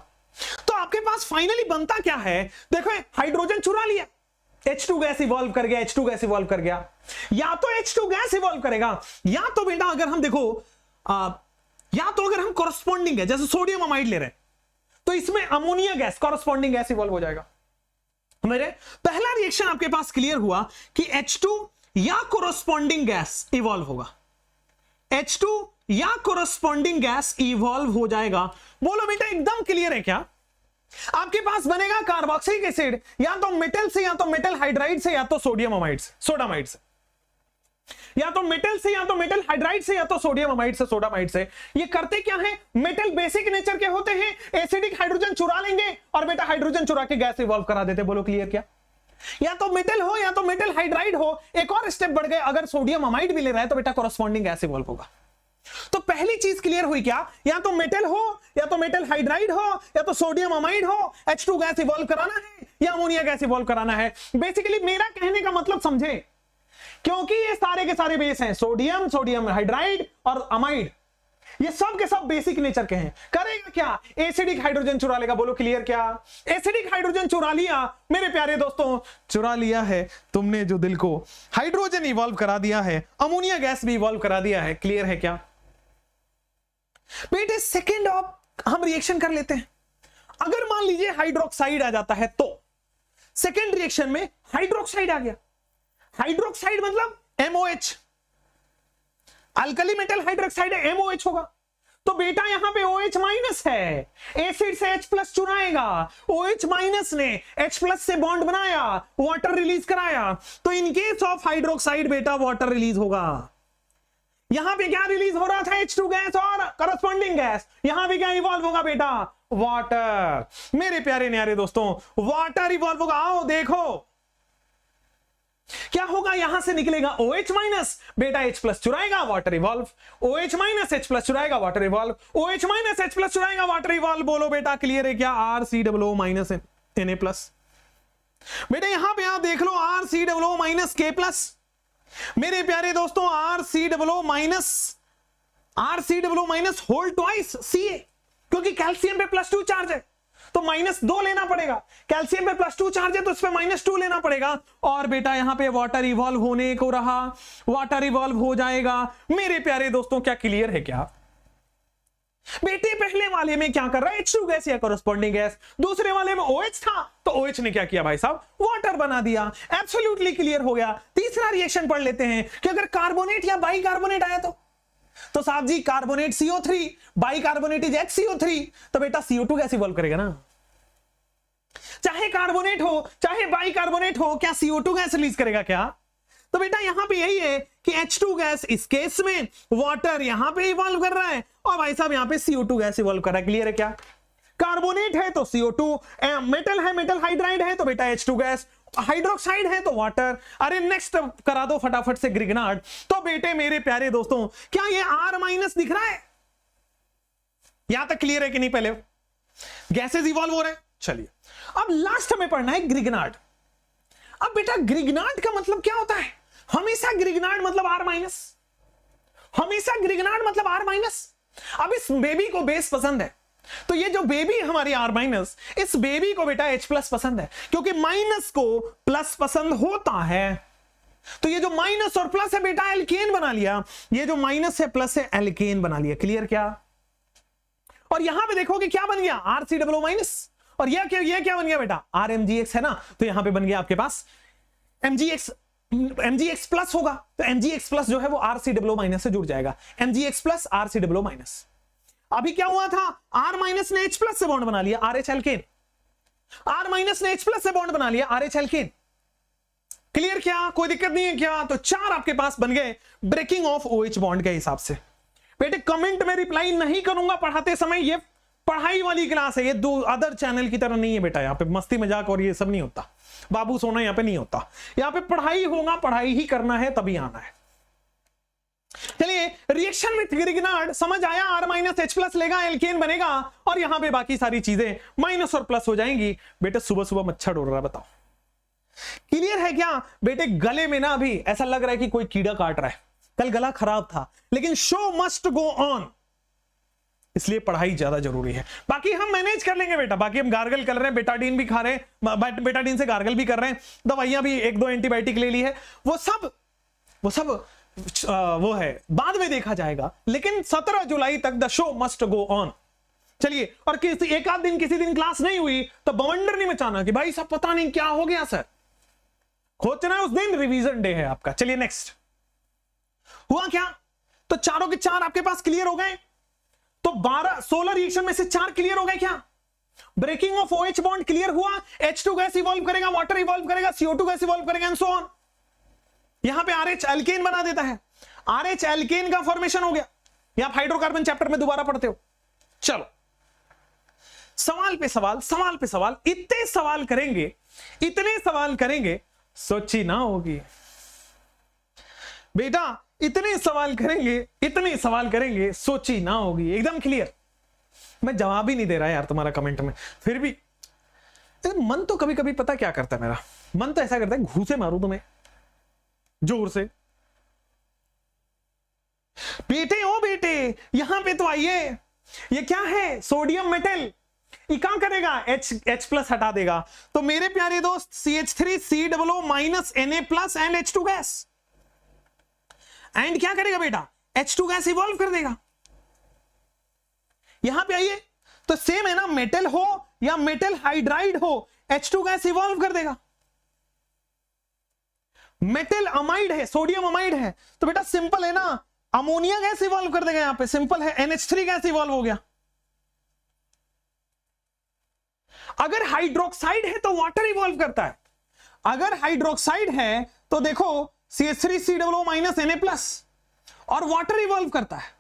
तो आपके पास फाइनली बनता क्या है? देखो, हाइड्रोजन चुरा लिया, H2 गैस इवॉल्व कर गया, H2 गैस इवॉल्व कर गया। या तो H2 गैस इवॉल्व करेगा, या तो बेटा अगर हम देखो या तो अगर हम कोरेस्पॉन्डिंग है, जैसे सोडियम अमाइड ले रहे हैं, तो इसमें ammonia gas corresponding gas evolve हो जाएगा। मेरे पहला रिएक्शन आपके पास क्लियर हुआ कि H2 या कोरेस्पॉन्डिंग गैस इवॉल्व होगा। H2 या कोरेस्पॉन्डिंग गैस इवॉल्व हो जाएगा। बोलो बेटा, एकदम क्लियर है क्या? आपके पास बनेगा कार्बोक्सिलिक एसिड या तो मेटल से, या तो मेटल हाइड्राइड से, या तो सोडियम अमाइड से, सोडामाइड से। या तो मेटल से, या तो मेटल हाइड्राइड से, या तो सोडियम अमाइड से, सोडामाइड से। ये करते क्या है? मेटल बेसिक नेचर के होते हैं, एसिडिक हाइड्रोजन चुरा लेंगे और बेटा हाइड्रोजन चुरा के गैस इवॉल्व करा देते। बोलो क्लियर क्या? या तो मेटल हो या तो मेटल हाइड्राइड हो। एक और स्टेप बढ़ गए, अगर सोडियम अमाइड भी ले रहा है तो बेटा कोरेस्पॉन्डिंग गैस इवॉल्व होगा। तो पहली चीज क्लियर हुई क्या? या तो मेटल हो या तो मेटल हाइड्राइड हो या तो सोडियम अमाइड हो, H2 गैस इवॉल्व कराना है या अमोनिया गैस इवॉल्व कराना है। बेसिकली मेरा कहने का मतलब समझे, क्योंकि ये सारे के सारे बेस हैं, सोडियम, सोडियम हाइड्राइड और अमाइड, ये सब के सब बेसिक नेचर के हैं। करेगा क्या? एसिडिक हाइड्रोजन चुरा लेगा। बोलो क्लियर क्या? एसिडिक हाइड्रोजन चुरा लिया मेरे प्यारे दोस्तों, चुरा लिया है तुमने जो दिल को, हाइड्रोजन इवॉल्व करा दिया है, अमोनिया गैस भी इवॉल्व करा दिया है। क्लियर है क्या बेटे? सेकेंड ऑफ हम रिएक्शन कर लेते हैं। अगर मान लीजिए हाइड्रोक्साइड आ जाता है, तो सेकेंड रिएक्शन में हाइड्रोक्साइड आ गया। हाइड्रोक्साइड मतलब MOH, अल्कली मेटल हाइड्रोक्साइड है, MOH होगा। तो बेटा यहां पे OH माइनस है, एसिड से H प्लस चुराएगा, OH माइनस ने H प्लस से बॉन्ड बनाया, वाटर रिलीज कराया। तो इन केस ऑफ हाइड्रोक्साइड बेटा वाटर रिलीज होगा। यहां पे क्या रिलीज हो रहा था? H2 गैस और करस्पॉन्डिंग गैस। यहां पे क्या इवॉल्व होगा बेटा? वाटर। मेरे प्यारे न्यारे दोस्तों, वाटर इवॉल्व होगा। आओ देखो क्या होगा, यहां से निकलेगा OH माइनस, बेटा H प्लस चुराएगा, water evolve. OH minus H plus चुराएगा, water evolve. OH minus H plus चुराएगा, वाटर इवॉल्व। बोलो बेटा क्लियर है क्या? RCOO minus Na plus. बेटा यहां पे आप देख लो, RCOO माइनस K प्लस। मेरे प्यारे दोस्तों, RCOO minus whole twice Ca, क्योंकि कैल्शियम पे +2 चार्ज है तो -2 लेना पड़ेगा। कैल्शियम पे +2 चार्ज है तो इस पे -2 लेना पड़ेगा। और बेटा यहां पे वाटर इवॉल्व होने को रहा, वाटर इवॉल्व हो जाएगा। मेरे प्यारे दोस्तों क्या क्लियर है क्या? बेटे पहले वाले में क्या कर रहा है? H2 गैस या कोरेस्पॉन्डिंग गैस। दूसरे वाले में OH था तो OH ने क्या किया भाई साहब? वाटर बना दिया। एब्सोल्युटली क्लियर हो गया। तीसरा रिएक्शन पढ़ लेते हैं कि अगर कार्बोनेट या बाइकार्बोनेट आया तो साहब जी carbonate CO3, bicarbonate is HCO3, तो बेटा CO2 गैस इवॉल्व करेगा ना। चाहे कार्बोनेट हो चाहे बाइकार्बोनेट हो, क्या CO2 गैस रिलीज करेगा क्या? तो बेटा यहां पे यही है कि H2 गैस इस केस में, वाटर यहां पे इवॉल्व कर रहा है और भाई साहब यहां पे CO2 गैस इवॉल्व कर रहा है। क्लियर है क्या? कार्बोनेट है तो CO2, मेटल है, मेटल हाइड्राइड है तो बेटा H2 गैस, हाइड्रोक्साइड है तो वाटर। अरे नेक्स्ट करा दो फटाफट से ग्रिग्नार्ड। तो बेटे मेरे प्यारे दोस्तों, क्या ये R माइनस दिख रहा है? यहां तक क्लियर है कि नहीं? पहले गैसेस इवॉल्व हो रहे हैं। चलिए अब लास्ट में पढ़ना है ग्रिग्नार्ड। अब बेटा ग्रिग्नार्ड का मतलब क्या होता है? हमेशा ग्रिग्नार्ड मतलब R माइनस, हमेशा ग्रिग्नार्ड मतलब R माइनस। अब इस बेबी को बेस पसंद है तो ये जो बेबी हमारी R माइनस, इस बेबी को बेटा H प्लस पसंद है, क्योंकि माइनस को प्लस पसंद होता है। तो ये जो माइनस और प्लस है बेटा एल्केन बना लिया, ये जो माइनस है प्लस है एल्केन बना लिया। क्लियर क्या? और यहां पे देखोगे क्या बन गया? RCOO minus. और ये क्या बन गया बेटा? RMgX है ना, तो यहां पे बन गया आपके पास MgX प्लस होगा, तो MgX प्लस जो है वो RCOO माइनस से जुड़ जाएगा। MgX plus RCOO minus. अभी क्या हुआ था? R माइनस ने H प्लस से बॉन्ड बना लिया, RH एल्केन। R माइनस ने H प्लस से बॉन्ड बना लिया, RH एल्केन। क्लियर? क्या कोई दिक्कत नहीं है क्या? तो 4 आपके पास बन गए ब्रेकिंग ऑफ OH बॉन्ड के हिसाब से। बेटे कमेंट में रिप्लाई नहीं करूंगा पढ़ाते समय, ये पढ़ाई वाली क्लास है, ये दो अदर चैनल की तरह नहीं है बेटा। यहाँ पे मस्ती मजाक और ये सब नहीं होता, बाबू सोना यहाँ पे नहीं होता। यहाँ पे पढ़ाई होगा, पढ़ाई ही करना है, तभी आना है। चलिए, रिएक्शन विथ ग्रिग्नार्ड समझ आया। R माइनस H प्लस लेगा, एल्केन बनेगा, और यहां पे बाकी सारी चीजें माइनस और प्लस हो जाएंगी। बेटे सुबह सुबह मच्छर उड़ रहा है, बताओ क्लियर है क्या? बेटे गले में ना अभी ऐसा लग रहा है कि कोई कीड़ा काट रहा है, कल गला खराब था, लेकिन शो मस्ट गो ऑन, इसलिए पढ़ाई ज्यादा जरूरी है। बाकी हम मैनेज कर लेंगे बेटा, बाकी हम गार्गल कर रहे हैं, बेटाडीन भी खा रहे हैं, बेटाडीन से गार्गल भी कर रहे हैं, दवाइयां भी 1-2 एंटीबायोटिक ले ली है, वो सब वो है, बाद में देखा जाएगा। लेकिन 17 जुलाई तक the show must go on. चलिए, और किसी एक आध दिन किसी दिन क्लास नहीं हुई तो बवंडर नहीं मचाना कि भाई सब पता नहीं क्या हो गया सर, खोजना है उस दिन, रिवीजन डे है आपका। चलिए नेक्स्ट, हुआ क्या? तो चारों के 4 आपके पास क्लियर हो गए। तो 16 रिएक्शन में से 4 क्लियर हो गए क्या? Breaking of OH bond clear हुआ, H2 गैस इवॉल्व करेगा, वाटर इवॉल्व करेगा, CO2 गैस इवॉल्व करेगा, एंड सो ऑन। यहां पे RH एल्केन बना देता है, RH एल्केन का फॉर्मेशन हो गया। यहां हाइड्रोकार्बन चैप्टर में दोबारा पढ़ते हो। चलो, सवाल पे सवाल, सवाल पे सवाल, इतने सवाल करेंगे सोची ना होगी बेटा, इतने सवाल करेंगे सोची ना होगी। एकदम क्लियर। मैं जवाब ही नहीं दे रहा यार तुम्हारा कमेंट में, फिर भी मन तो कभी कभी पता क्या करता है, मेरा मन तो ऐसा करता है घूसे मारूं तुम्हें जोर से। बेटे ओ बेटे, यहां पे तो आइए, ये क्या है? Sodium metal. ये क्या करेगा? H प्लस हटा देगा। तो मेरे प्यारे दोस्त CH3 COO minus Na plus and H2 gas, and क्या करेगा बेटा? H2 गैस इवॉल्व कर देगा। यहां पे आइए, तो सेम है ना, मेटल हो या मेटल हाइड्राइड हो, H2 गैस इवॉल्व कर देगा। मेटल अमाइड है, सोडियम अमाइड है, तो बेटा सिंपल है ना, अमोनिया गैस इवॉल्व कर देगा। यहां पे सिंपल है, NH3 गैस इवॉल्व हो गया। अगर हाइड्रोक्साइड है तो वाटर इवॉल्व करता है। अगर हाइड्रोक्साइड है तो देखो CH3 COO minus Na plus, और वाटर इवॉल्व करता है।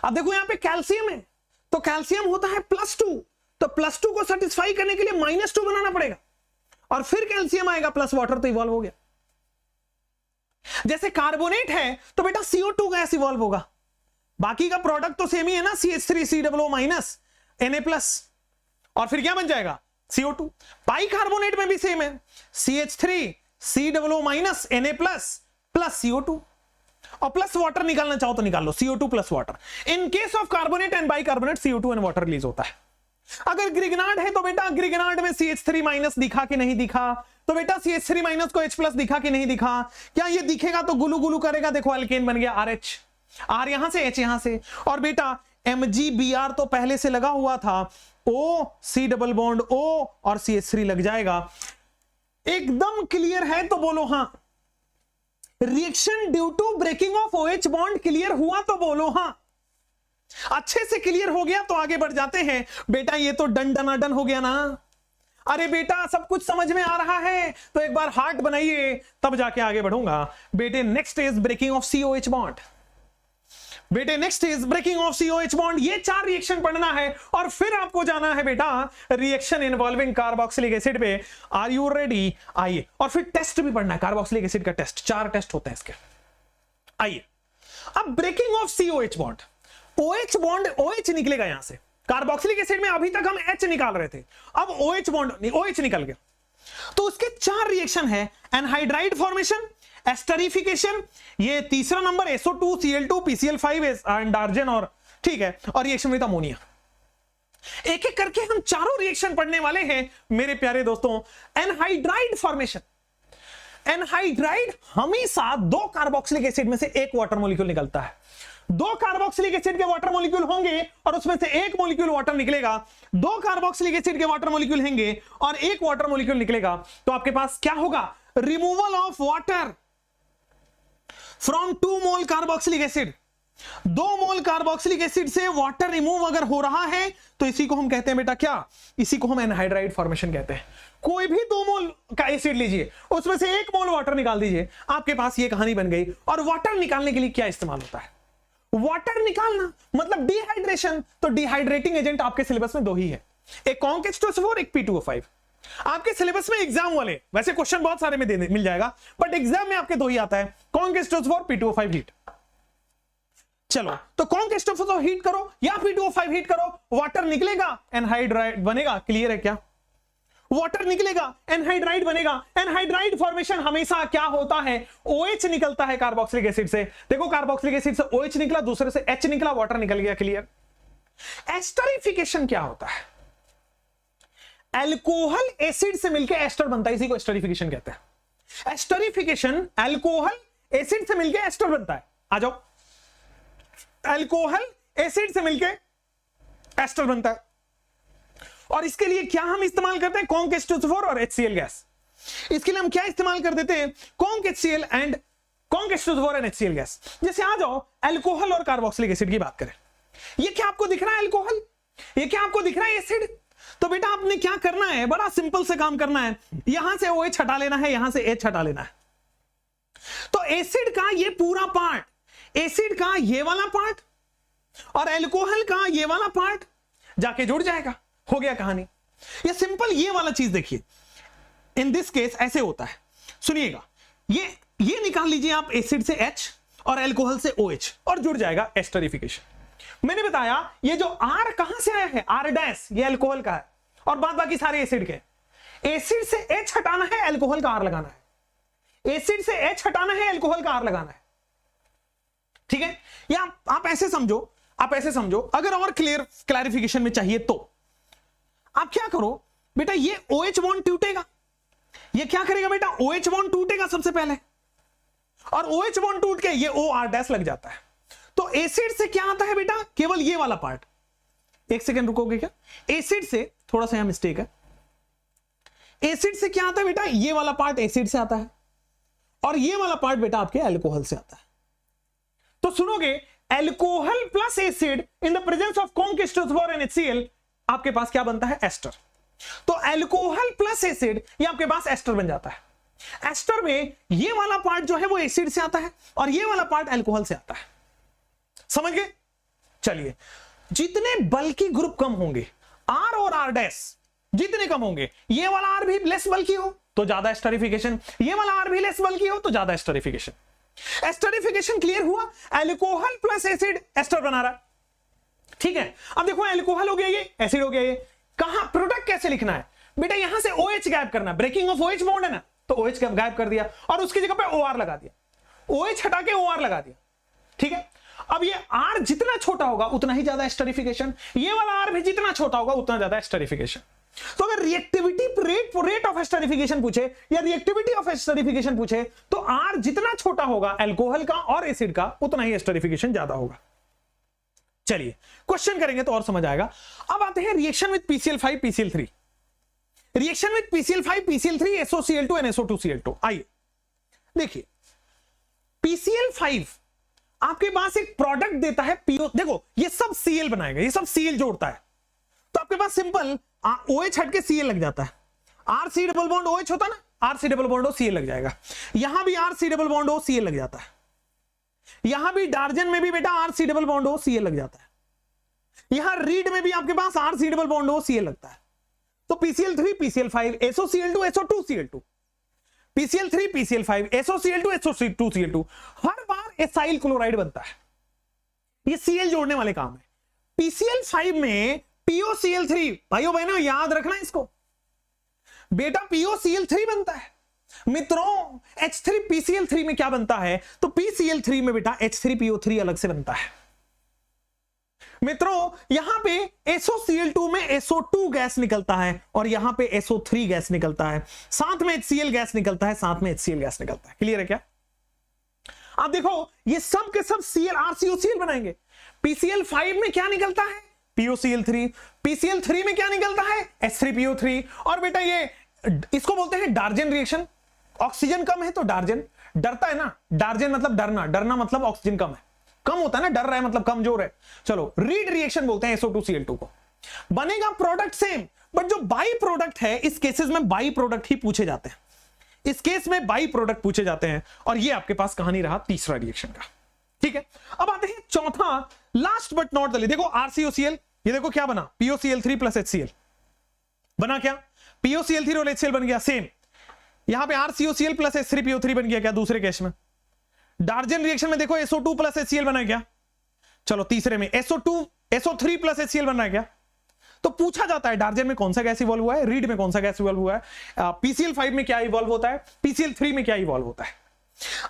अब देखो यहां पे कैल्शियम है, तो कैल्शियम होता है +2, तो +2 को सेटिस्फाई करने के लिए -2 बनाना पड़ेगा, और फिर कैल्शियम आएगा प्लस वाटर, तो इवॉल्व हो गया। जैसे कार्बोनेट है तो बेटा CO2 गैस इवॉल्व होगा। बाकी का प्रोडक्ट तो सेम ही है ना, CH3 COO minus Na plus, और फिर क्या बन जाएगा? CO2। बाइकार्बोनेट में भी सेम है, CH3 COO minus Na plus plus CO2, और प्लस वाटर निकालना चाहो तो निकाल लो, CO2 plus water. In case of carbonate and bicarbonate CO2 and water release होता है। अगर ग्रिग्नार्ड है तो बेटा ग्रिग्नार्ड में CH3 माइनस दिखा कि नहीं दिखा? तो बेटा CH3 माइनस को H प्लस दिखा कि नहीं दिखा? क्या ये दिखेगा तो गुलू गुलू करेगा, देखो एल्केन बन गया RH, R यहां से H यहां से, और बेटा MgBr तो पहले से लगा हुआ था, O C double bond O और CH3 लग जाएगा। एकदम क्लियर है तो बोलो हां। Reaction due to breaking of OH bond clear हुआ तो बोलो हां। अच्छे से क्लियर हो गया तो आगे बढ़ जाते हैं। बेटा ये तो डन डनाडन हो गया ना। अरे बेटा सब कुछ समझ में आ रहा है तो एक बार हार्ट बनाइए, तब जाके आगे बढ़ूंगा। बेटे next is breaking of COH bond. बेटे next is breaking of COH bond. ये 4 रिएक्शन पढ़ना है और फिर आपको जाना है बेटा रिएक्शन इन्वॉल्विंग कार्बोक्सिलिक एसिड पे। Are you ready? आइए, और फिर टेस्ट भी पढ़ना है, कार्बोक्सिलिक एसिड का टेस्ट। 4 टेस्ट होते हैं इसके। आइए, अब breaking of COH bond, OH bond OH निकलेगा यहां से। कार्बोक्सिलिक एसिड में अभी तक हम H निकाल रहे थे, अब OH बॉन्ड OH निकल गया। तो उसके 4 रिएक्शन है, एनहाइड्राइड फॉर्मेशन, एस्टरिफिकेशन, ये तीसरा number SO2 Cl2 PCl5 and आर्जन, और ठीक है, और रिएक्शन विद अमोनिया। एक एक करके हम चारों रिएक्शन पढ़ने वाले हैं मेरे प्यारे दोस्तों। एनहाइड्राइड फॉर्मेशन, एनहाइड्राइड हमेशा 2 कार्बोक्सिलिक एसिड में से एक वाटर मॉलिक्यूल निकलता है। 2 कार्बोक्सिलिक एसिड के वाटर मॉलिक्यूल होंगे और उसमें से एक मॉलिक्यूल वाटर निकलेगा। 2 कार्बोक्सिलिक एसिड के वाटर मॉलिक्यूल होंगे और एक वाटर मॉलिक्यूल निकलेगा। तो आपके पास क्या होगा? Removal of water from 2 mole carboxylic acid. 2 mole carboxylic acid से वाटर रिमूव अगर हो रहा है तो इसी को हम कहते हैं बेटा क्या, इसी को हम एनहाइड्राइड फॉर्मेशन कहते हैं। कोई भी 2 मोल का एसिड लीजिए, उसमें से 1 मोल वाटर निकाल दीजिए, आपके पास ये कहानी बन गई। और वाटर निकालने के लिए क्या इस्तेमाल होता है? वाटर निकालना मतलब डिहाइड्रेशन। तो डिहाइड्रेटिंग एजेंट आपके सिलेबस में 2 ही है, एक कॉन्क H2SO4, एक P2O5। आपके सिलेबस में एग्जाम वाले, वैसे क्वेश्चन बहुत सारे में मिल जाएगा, बट एग्जाम में आपके 2 ही आता है, कॉन्क H2SO4, P2O5 हीट। चलो तो कॉन्क H2SO4 हीट करो या P2O5 हीट करो, वाटर निकलेगा, एनहाइड्राइड बनेगा। क्लियर है क्या? वाटर निकलेगा, एनहाइड्राइड बनेगा। एनहाइड्राइड फॉर्मेशन हमेशा क्या होता है? OH निकलता है कार्बोक्सिलिक एसिड से। देखो कार्बोक्सिलिक एसिड से OH निकला, दूसरे से H निकला, वाटर निकल गया। क्लियर? एस्टरिफिकेशन क्या होता है? अल्कोहल एसिड से मिलकर एस्टर बनता है, इसी को एस्टरिफिकेशन कहते हैं। एस्टरिफिकेशन, अल्कोहल एसिड से मिलकर एस्टर बनता है। आ जाओ, अल्कोहल एसिड से मिलकर एस्टर बनता है। और इसके लिए क्या हम इस्तेमाल करते हैं? कॉन्क H2SO4 और HCl गैस। इसके लिए हम क्या इस्तेमाल कर देते हैं? Conc HCl and conc H2SO4 and HCl gas. जैसे आ जाओ अल्कोहल और कार्बोक्सिलिक एसिड की बात करें, ये क्या आपको दिख रहा है अल्कोहल? ये क्या आपको दिख रहा है एसिड? तो बेटा आपने क्या करना है, बड़ा सिंपल से काम करना है, यहां से OH हटा लेना है, यहां से H हटा लेना है। तो एसिड का ये पूरा पार्ट, एसिड का ये वाला पार्ट और अल्कोहल का ये वाला पार्ट जाके जुड़ जाएगा। हो गया कहानी। ये सिंपल ये वाला चीज देखिए, इन दिस केस ऐसे होता है, सुनिएगा। ये निकाल लीजिए आप, एसिड से H और अल्कोहल से OH और जुड़ जाएगा एस्टरिफिकेशन। मैंने बताया ये जो R कहां से आया है, R' ये अल्कोहल का है और बाद बाकी सारे एसिड के। एसिड से H हटाना है, अल्कोहल का R लगाना है। एसिड से H हटाना है, अल्कोहल का R लगाना है। ठीक है? या आप ऐसे समझो, अगर और क्लैरिफिकेशन में चाहिए तो आप क्या करो बेटा, ये OH बॉन्ड टूटेगा, ये क्या करेगा बेटा, OH बॉन्ड टूटेगा सबसे पहले, और OH बॉन्ड टूट के ये OR' लग जाता है। तो एसिड से क्या आता है बेटा, केवल ये वाला पार्ट। एक सेकंड रुकोगे क्या? एसिड से थोड़ा सा यहां मिस्टेक है, एसिड से क्या आता है बेटा, ये वाला पार्ट एसिड से आता है और ये वाला पार्ट बेटा आपके अल्कोहल से आता है। तो सुनोगे, alcohol plus acid in the presence of conc H2SO4 and HCl, आपके पास क्या बनता है, एस्टर। तो अल्कोहल प्लस एसिड ये आपके पास एस्टर बन जाता है। एस्टर में ये वाला पार्ट जो है वो एसिड से आता है और ये वाला पार्ट अल्कोहल से आता है। समझ गए? चलिए, जितने बल्कि ग्रुप कम होंगे, R और R' जितने कम होंगे, ये वाला R भी लेस बल्कि हो तो ज्यादा एस्टरिफिकेशन, ये वाला R भी लेस बल्कि हो तो ज्यादा एस्टरिफिकेशन। एस्टरिफिकेशन क्लियर हुआ? अल्कोहल प्लस एसिड एस्टर बना रहा है। ठीक है? अब देखो, अल्कोहल हो गया, ये एसिड हो गया, ये कहां प्रोडक्ट कैसे लिखना है बेटा, यहां से OH गायब करना, ब्रेकिंग ऑफ OH बॉन्ड है ना, तो OH गायब कर दिया और उसकी जगह पे OR लगा दिया, OH हटा के OR लगा दिया। ठीक है? अब ये R जितना छोटा होगा उतना ही ज्यादा एस्टरिफिकेशन, ये वाला R भी जितना छोटा होगा उतना ज्यादा एस्टरिफिकेशन। तो अगर रिएक्टिविटी रेट ऑफ एस्टरिफिकेशन पूछे या रिएक्टिविटी ऑफ एस्टरिफिकेशन पूछे तो R जितना छोटा होगा अल्कोहल का और एसिड का उतना ही एस्टरिफिकेशन ज्यादा होगा। चलिए क्वेश्चन करेंगे तो और समझ आएगा। अब आते हैं reaction with PCl5 PCl3। Reaction with PCl5 PCl3 SOCl2 and SO2Cl2। आइए देखिए, PCl5 आपके पास एक प्रोडक्ट देता है PO। देखो ये सब Cl बनाएगा, ये सब Cl जोड़ता है, तो आपके पास सिंपल OH हट के Cl लग जाता है। RC डबल बॉन्ड OH होता ना, RC double bond O Cl लग जाएगा। यहां भी RC double bond O Cl लग जाता है, यहां भी डार्जन में भी बेटा RC double bond O Cl लग जाता है, यहां रीड में भी आपके पास RC double bond O Cl लगता है। तो PCl3 PCl5 SOCl2 SO2Cl2, PCl3 PCl5 SOCl2 SO2Cl2, हर बार एसाइल क्लोराइड बनता है। ये Cl जोड़ने वाले काम है। PCl5 में POCl3, भाइयों बहनों याद रखना इसको, बेटा POCl3 बनता है। मित्रों H3PCl3 में क्या बनता है, तो PCl3 में बेटा H3PO3 अलग से बनता है। मित्रों यहां पे SOCl2 में SO2 गैस निकलता है और यहां पे SO3 गैस निकलता है, साथ में HCl गैस निकलता है, साथ में HCl गैस निकलता है। क्लियर है क्या? आप देखो ये सब के सब Cl RCOCl बनाएंगे। PCl5 में क्या निकलता है, POCl3, PCl3 में क्या निकलता है, H3PO3। और बेटा ये इसको बोलते हैं डार्जन रिएक्शन। ऑक्सीजन कम है तो डार्जन, डरता है ना, डार्जन मतलब डरना, डरना मतलब ऑक्सीजन कम है, कम होता है ना, डर रहा है मतलब कमजोर है। चलो रीड रिएक्शन बोलते हैं SO2Cl2 को। बनेगा प्रोडक्ट सेम, बट जो बाई प्रोडक्ट है इस केसेस में बाई प्रोडक्ट ही पूछे जाते हैं, इस केस में बाई प्रोडक्ट पूछे जाते हैं। और ये आपके पास कहानी रहा तीसरा रिएक्शन का। ठीक है, अब आते हैं चौथा, last but not the least. देखो RCOCl, ये देखो क्या बना, POCl3 प्लस HCl बना क्या, POCl3 और HCl बन गया सेम। यहां पे RCOCl प्लस H3PO3 बन गया क्या दूसरे केस में। डार्जन रिएक्शन में देखो SO2 प्लस HCl बना क्या। चलो तीसरे में SO3 प्लस HCl बन रहा है क्या। तो पूछा जाता है डार्जन में कौन सा गैस इवॉल्व हुआ है, रीड में कौन सा गैस इवॉल्व हुआ है, PCl5 में क्या इवॉल्व होता है, PCl3 में क्या इवॉल्व होता है।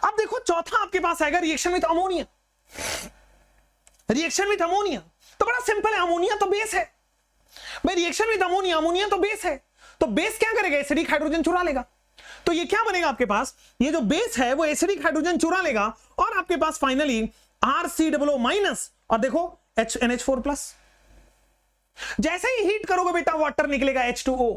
अब देखो चौथा आपके पास आएगा reaction with ammonia. Reaction with ammonia तो बड़ा सिंपल है, अमोनिया तो बेस है भाई, रिएक्शन विद अमोनिया, अमोनिया तो बेस है, तो बेस क्या करेगा, एसिडिक हाइड्रोजन चुरा लेगा। तो ये क्या बनेगा आपके पास, ये जो बेस है वो एसिडिक हाइड्रोजन चुरा लेगा और आपके पास फाइनली RCOO माइनस और देखो NH4 प्लस। जैसे ही हीट करोगे बेटा वाटर निकलेगा H2O,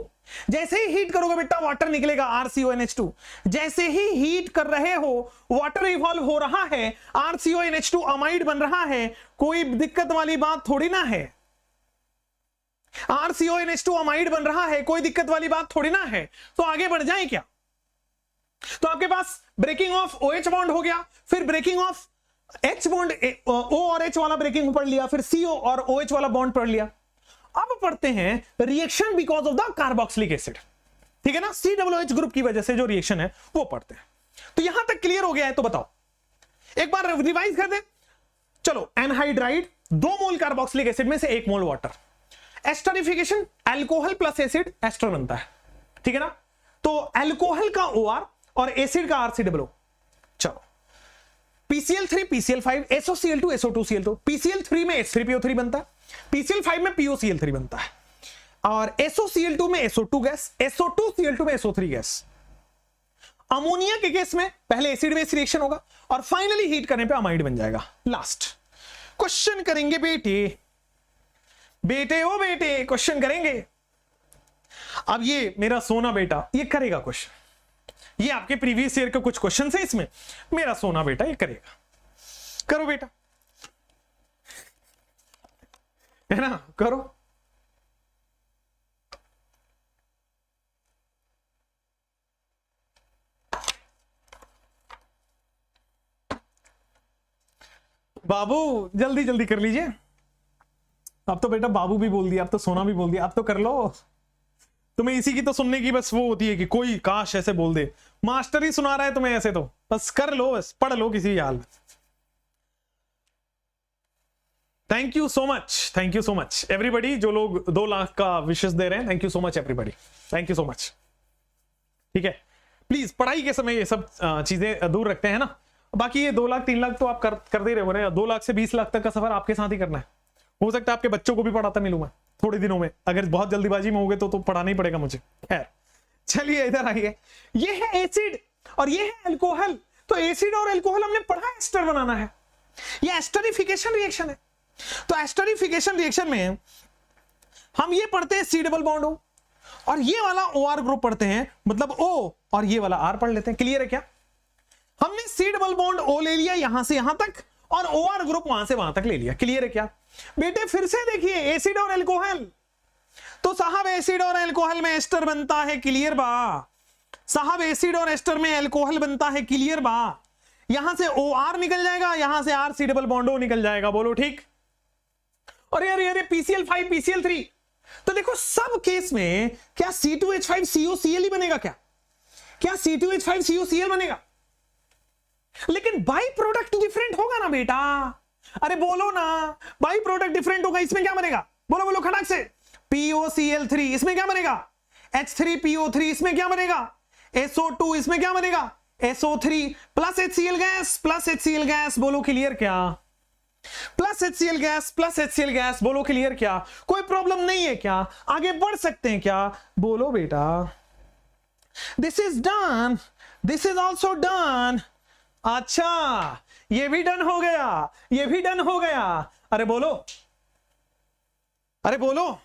जैसे ही हीट करोगे बेटा वाटर निकलेगा RCONH2। जैसे ही हीट कर रहे हो वाटर इवॉल्व हो रहा है, RCONH2 अमाइड बन रहा है, कोई दिक्कत वाली बात थोड़ी ना है। RCONH2 अमाइड बन रहा है, कोई दिक्कत वाली बात थोड़ी ना है। तो आगे बढ़ जाए क्या, तो आपके पास ब्रेकिंग ऑफ OH बॉन्ड हो गया, फिर breaking of H bond, O और H वाला ब्रेकिंग पढ़ लिया, फिर CO और OH वाला बॉन्ड पढ़ लिया। अब पढ़ते हैं reaction because of the carboxylic acid, ठीक है ना, COOH ग्रुप की वजह से जो रिएक्शन है वो पढ़ते हैं। तो यहां तक क्लियर हो गया है, तो बताओ एक बार रिवाइज कर दे। चलो एनहाइड्राइड 2 मोल कार्बोक्सिलिक एसिड में से 1 mole water, esterification alcohol plus acid ester बनता है, ठीक है ना। तो अल्कोहल का OR और एसिड का RCOO। चलो PCl3 PCl5 SOCl2 SO2Cl2, PCl3 में H3PO3 बनता है, PCl5 में POCl3 बनता है और SOCl2 में SO2 गैस, SO2Cl2 में SO3 गैस। अमोनिया के केस में पहले एसिड बेस रिएक्शन होगा और फाइनली हीट करने पे अमाइड बन जाएगा। लास्ट क्वेश्चन करेंगे बेटे, बेटे ओ बेटे क्वेश्चन करेंगे। अब ये मेरा सोना बेटा ये करेगा क्वेश्चन, ये आपके प्रीवियस ईयर के कुछ क्वेश्चन है इसमें, मेरा सोना बेटा ये करेगा। करो बेटा, है ना, करो। बाबू जल्दी जल्दी कर लीजिए। अब तो बेटा बाबू भी बोल दिया, अब तो सोना भी बोल दिया, अब तो कर लो। तुम्हें इसी की तो सुनने की बस वो होती है कि कोई काश ऐसे बोल दे, मास्टर ही सुना रहा है तुम्हें ऐसे, तो बस कर लो, बस पढ़ लो किसी भी हाल में। Thank you so much everybody, जो लोग 2 लाख का विशेष दे रहे हैं, thank you so much everybody, thank you so much. ठीक है, प्लीज पढ़ाई के समय ये सब चीजें दूर रखते हैं ना, बाकी ये 2 लाख 3 लाख तो आप कर दे रहे हो ना, 2 लाख से 20 लाख तक का सफर आपके साथ ही करना है। हो सकता है आपके बच्चों को भी पढ़ाता मिलूं मैं थोड़े दिनों में, अगर बहुत जल्दीबाजी में हो गए तो पढ़ाना ही पड़ेगा मुझे। खैर चलिए इधर आइए, ये है एसिड और ये है अल्कोहल। तो एसिड और अल्कोहल हमने पढ़ा एस्टर बनाना है, ये एस्टरिफिकेशन रिएक्शन है। तो एस्टरिफिकेशन रिएक्शन में हम ये पढ़ते हैं C डबल बॉन्ड O और ये वाला OR ग्रुप पढ़ते हैं, मतलब O और ये वाला R पढ़ लेते हैं। क्लियर है क्या, हमने C डबल बॉन्ड O ले लिया यहां से यहां तक और OR ग्रुप वहां से वहां तक ले लिया। क्लियर है क्या बेटे, फिर से देखिए एसिड और अल्कोहल, तो साहब एसिड और अल्कोहल में एस्टर बनता है। क्लियर बा साहब, एसिड और एस्टर में अल्कोहल बनता है। क्लियर बा, यहां से OR निकल जाएगा, यहां से RC डबल बॉन्ड O निकल जाएगा। बोलो ठीक। और यार यार PCl5 PCl3, तो देखो सब केस में क्या C2H5COCl ही बनेगा, क्या C2H5COCl बनेगा, लेकिन बाई प्रोडक्ट डिफरेंट होगा ना बेटा। अरे बोलो ना, बाई प्रोडक्ट डिफरेंट होगा, इसमें क्या बनेगा, बोलो बोलो खड़क से। POCl3 इसमें क्या बनेगा, H3PO3 इसमें क्या बनेगा, SO2 इसमें क्या बनेगा, SO3 प्लस HCl गैस। बोलो क्लियर क्या, प्लस HCl गैस। बोलो क्लियर क्या, कोई प्रॉब्लम नहीं है क्या, आगे बढ़ सकते हैं क्या, बोलो बेटा। This is done, this is also done. अच्छा ये भी डन हो गया, ये भी डन हो गया। अरे बोलो, अरे बोलो,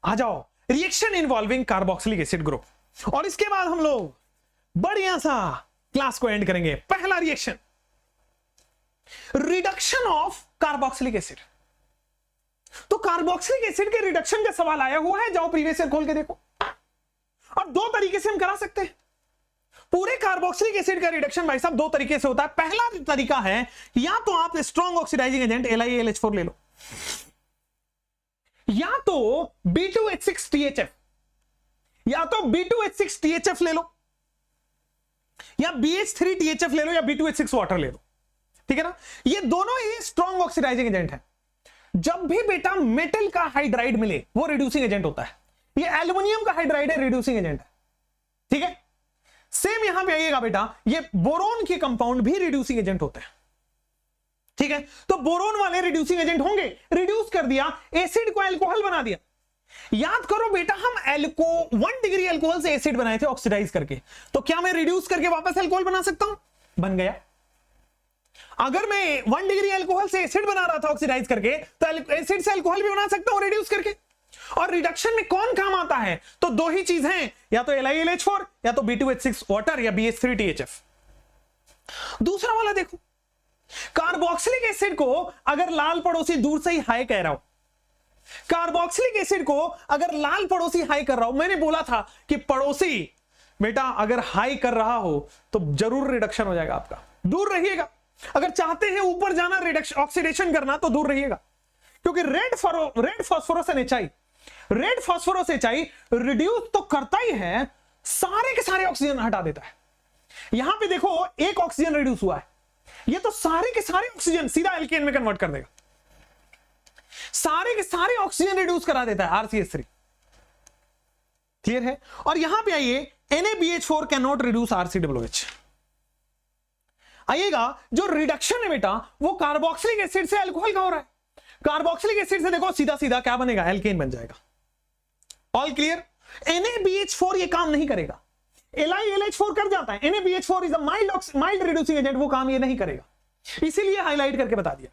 आ जाओ। Reaction involving carboxylic acid group, और इसके बाद हम लोग बढ़िया सा क्लास को एंड करेंगे। पहला reaction, reduction of carboxylic acid. तो कार्बोक्सिलिक एसिड के रिडक्शन का सवाल आया हुआ है, जाओ प्रीवियस ईयर खोल के देखो। और दो तरीके से हम करा सकते हैं पूरे कार्बोक्सिलिक एसिड का रिडक्शन। भाई साहब दो तरीके से होता है। पहला तरीका है या तो आप स्ट्रॉन्ग ऑक्सीडाइजिंग एजेंट LiAlH4 ले लो, या तो B2H6THF, या तो B2H6THF ले लो, या BH3THF ले लो, या B2H6 वाटर ले लो। ठीक है ना, ये दोनों ही स्ट्रॉन्ग ऑक्सीडाइजिंग एजेंट है। जब भी बेटा मेटल का हाइड्राइड मिले वो रिड्यूसिंग एजेंट होता है। ये एल्युमिनियम का हाइड्राइड है, रिड्यूसिंग एजेंट है। ठीक है, सेम यहां पे आइएगा बेटा, ये बोरोन के कंपाउंड भी रिड्यूसिंग एजेंट होते हैं। ठीक है, तो बोरोन वाले रिड्यूसिंग एजेंट होंगे, रिड्यूस कर दिया, एसिड को अल्कोहल बना दिया। याद करो बेटा, हम 1 डिग्री अल्कोहल से एसिड बनाए थे ऑक्सीडाइज करके, तो क्या मैं रिड्यूस करके वापस अल्कोहल बना सकता हूं? बन गया। अगर मैं 1 डिग्री अल्कोहल से एसिड बना रहा था ऑक्सीडाइज करके, तो एसिड से अल्कोहल भी बना सकता हूं रिड्यूस करके। और रिडक्शन में कौन काम आता है? तो दो ही चीज हैं, या तो LiAlH4 या तो B2H6 वाटर या BH3THF। दूसरा वाला देखो, कार्बोक्सिलिक एसिड को अगर लाल पड़ोसी दूर से ही हाई कह रहा हो, कार्बोक्सिलिक एसिड को अगर लाल पड़ोसी हाई कर रहा हो, मैंने बोला था कि पड़ोसी बेटा अगर हाई कर रहा हो तो जरूर रिडक्शन हो जाएगा आपका, दूर रहिएगा। अगर चाहते हैं ऊपर जाना, रिडक्शन ऑक्सीडेशन करना, तो दूर रहिएगा, क्योंकि red phosphorus HI, red phosphorus HI reduce तो करता ही है, सारे के सारे ऑक्सीजन हटा देता है। यहां पे देखो एक ऑक्सीजन रिड्यूस हुआ है, ये तो सारे के सारे ऑक्सीजन सीधा एल्केन में कन्वर्ट कर देगा, सारे के सारे ऑक्सीजन रिड्यूस करा देता है RCH3। क्लियर है? और यहां पे आइए, NaBH4 can not reduce RCOOH। आइएगा, जो रिडक्शन है बेटा वो कार्बोक्सिलिक एसिड से अल्कोहल का हो रहा है। कार्बोक्सिलिक एसिड से देखो सीधा सीधा क्या बनेगा? एल्केन बन जाएगा। All clear? NaBH4 ये काम नहीं करेगा, LiAlH4 कर जाता है, NaBH4 is a mild reducing agent, वो काम ये नहीं करेगा, इसीलिए हाईलाइट करके बता दिया।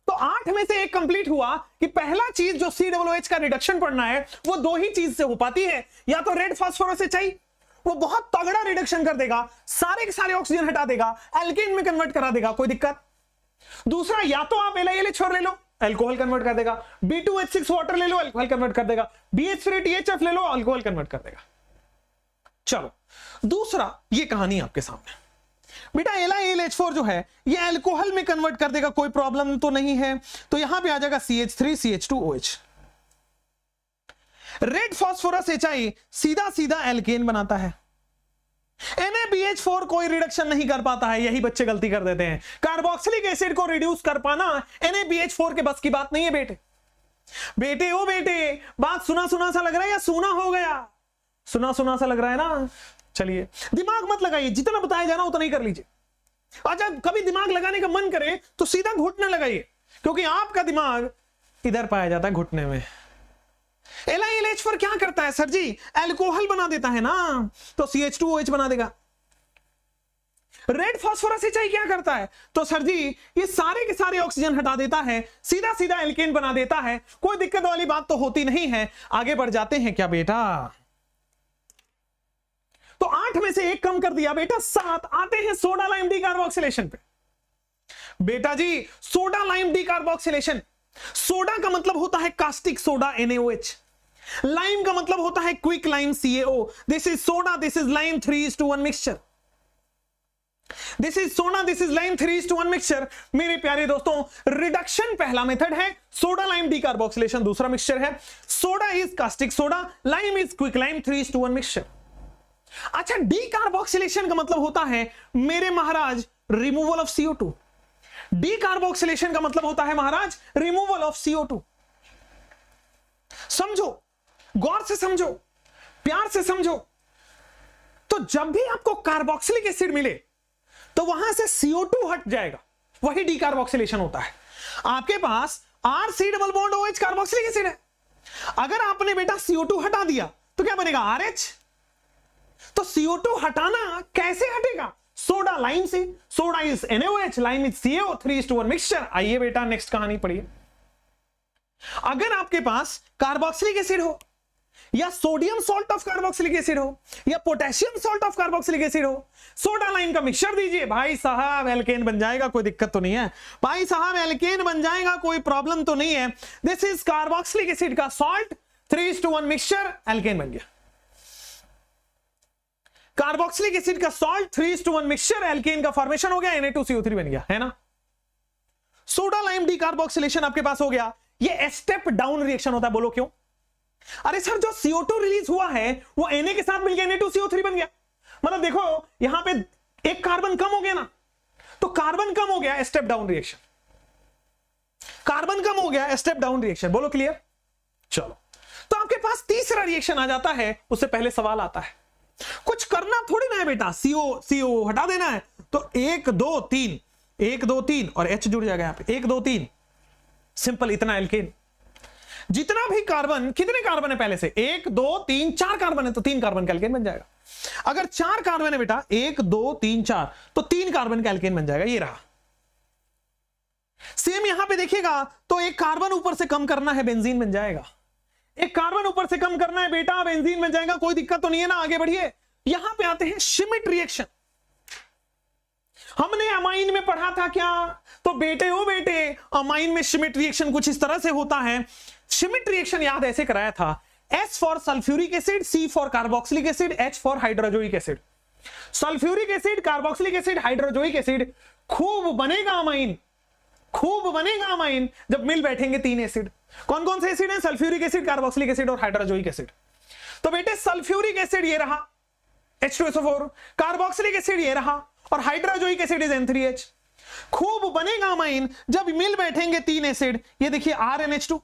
तो 8 में से एक कंप्लीट हुआ कि पहला चीज जो COOH का रिडक्शन पढ़ना है वो दो ही चीज से हो पाती है, या तो रेड फास्फोरस HI वो बहुत तगड़ा रिडक्शन कर देगा, सारे के सारे ऑक्सीजन हटा देगा, एल्केन में कन्वर्ट करा देगा, कोई दिक्कत। दूसरा, या तो आप LiAlH4 ले लो, अल्कोहल कन्वर्ट कर देगा, B2H6 वाटर ले लो, अल्कोहल कन्वर्ट कर देगा, BH3THF ले लो, अल्कोहल कन्वर्ट कर देगा। चलो दूसरा, ये कहानी आपके सामने बेटा, LiAlH4 जो है ये अल्कोहल में कन्वर्ट कर देगा, कोई प्रॉब्लम तो नहीं है। तो यहां पे आ जाएगा CH3CH2OH। रेड फास्फोरस HI सीधा सीधा एल्केन बनाता है, NaBH4 कोई रिडक्शन नहीं कर पाता है, यही बच्चे गलती कर देते हैं। कार्बोक्सिलिक एसिड को रिड्यूस कर पाना NaBH4 के बस की बात नहीं है बेटे। बेटे ओ बेटे, बात सुना सुना सा लग रहा है या सुना हो गया? सुना सुना सा लग रहा है ना? चलिए दिमाग मत लगाइए, जितना बताया जाना उतना ही कर लीजिए। अच्छा, कभी दिमाग लगाने का मन करे तो सीधा घुटने लगाइए, क्योंकि आपका दिमाग इधर पाया जाता है घुटने में। LiAlH4 क्या करता है सर जी? अल्कोहल बना देता है ना, तो CH2OH बना देगा। रेड फास्फोरस HI क्या करता है? तो सर जी ये सारे के सारे ऑक्सीजन हटा देता है, सीधा सीधा एल्केन बना देता है, कोई दिक्कत वाली बात तो होती नहीं है। आगे बढ़ जाते हैं क्या बेटा? तो 8 में से एक कम कर दिया बेटा, 7। आते हैं सोडा लाइम डीकार्बोक्सिलेशन पे। बेटा जी सोडा लाइम डीकार्बोक्सिलेशन, सोडा का मतलब होता है कास्टिक सोडा NaOH, लाइम का मतलब होता है quick lime CaO। This is soda, this is lime, 3:1 mixture. This is soda, this is lime, 3:1 mixture. मेरे प्यारे दोस्तों, रिडक्शन पहला मेथड है, सोडा लाइम डीकार्बोक्सिलेशन दूसरा मिक्सचर है। Soda is caustic soda, lime is quick lime, 3:1 mixture. अच्छा, decarboxylation का मतलब होता है मेरे महाराज रिमूवल ऑफ CO2। डीकार्बोक्सिलेशन का मतलब होता है महाराज रिमूवल ऑफ CO2। समझो, गौर से समझो, प्यार से समझो। तो जब भी आपको कार्बोक्सिलिक एसिड मिले तो वहां से CO2 हट जाएगा, वही डीकार्बोक्सिलेशन होता है। आपके पास RC double bond OH carboxylic acid है, अगर आपने बेटा CO2 हटा दिया तो क्या बनेगा? RH। तो CO2 हटाना कैसे हटेगा? सोडा लाइम से, soda is NaOH, lime is CaO, 3:1 mixture. आइए बेटा नेक्स्ट कहानी पढ़िए। अगर आपके पास कार्बोक्सिलिक एसिड हो, या sodium salt of carboxylic acid हो, या potassium salt of carboxylic acid हो, सोडा लाइम का मिक्सचर दीजिए, भाई साहब एल्केन बन जाएगा, कोई दिक्कत तो नहीं है। भाई साहब एल्केन बन जाएगा, कोई प्रॉब्लम तो नहीं है। दिस इज कार्बोक्सिलिक एसिड का सॉल्ट, 3:1 मिक्सचर, एल्केन बन गया। कार्बोक्सिलिक एसिड का सॉल्ट 3:1 मिक्सचर, एल्केन का फॉर्मेशन हो गया, Na2CO3 बन गया, है ना। सोडा लाइम डीकार्बोक्सिलेशन आपके पास हो गया। ये स्टेप डाउन रिएक्शन होता है, बोलो क्यों? अरे सर जो CO2 रिलीज हुआ है वो Na के साथ मिलकर Na2CO3 बन गया। मतलब देखो यहां पे एक कार्बन कम हो गया ना, तो कार्बन कम हो गया, स्टेप डाउन रिएक्शन। कार्बन कम हो गया, स्टेप डाउन रिएक्शन, बोलो क्लियर? चलो, तो आपके पास तीसरा रिएक्शन आ जाता है। उससे पहले सवाल आता है, कुछ करना थोड़ी ना है बेटा, CO हटा देना है। तो 1 2 3 1 2 3 और H जुड़ जाएगा यहां पे, 1 2 3, सिंपल, इतना एल्केन। जितना भी कार्बन, कितने कार्बन है पहले से? 1 2 3 4 कार्बन है, तो 3 कार्बन का एल्केन बन जाएगा। अगर 4 कार्बन है बेटा, 1 2 3 4, तो 3 कार्बन का एल्केन बन जाएगा, ये रहा। सेम यहां पे देखिएगा, तो एक कार्बन ऊपर से कम करना है, बेंजीन बन जाएगा। एक कार्बन ऊपर से कम करना है बेटा, बेंजीन बन जाएगा, कोई दिक्कत तो नहीं है ना। आगे बढ़िए, यहां पे आते हैं श्मिट रिएक्शन। हमने अमाइन में पढ़ा था क्या? तो बेटे ओ बेटे, अमाइन में श्मिट रिएक्शन कुछ इस तरह से होता है। श्मिट रिएक्शन याद ऐसे कराया था, S for sulphuric acid, C for carboxylic acid, H for hydrazoic acid. Sulphuric acid, carboxylic acid, hydrazoic acid, खूब बनेगा अमाइन, खूब बनेगा अमाइन जब मिल बैठेंगे 3 एसिड। कौन कौन से एसिड हैं? सल्फ्यूरिक एसिड, कार्बोक्सिलिक एसिड और हाइड्रोजोइक एसिड। तो बेटे सल्फ्यूरिक एसिड ये रहा H2SO4, कार्बोक्सिलिक एसिड ये रहा, और हाइड्रोजोइक एसिड इज N3H। खूब बनेगा अमाइन जब मिल बैठेंगे 3 एसिड। ये देखिए RNH2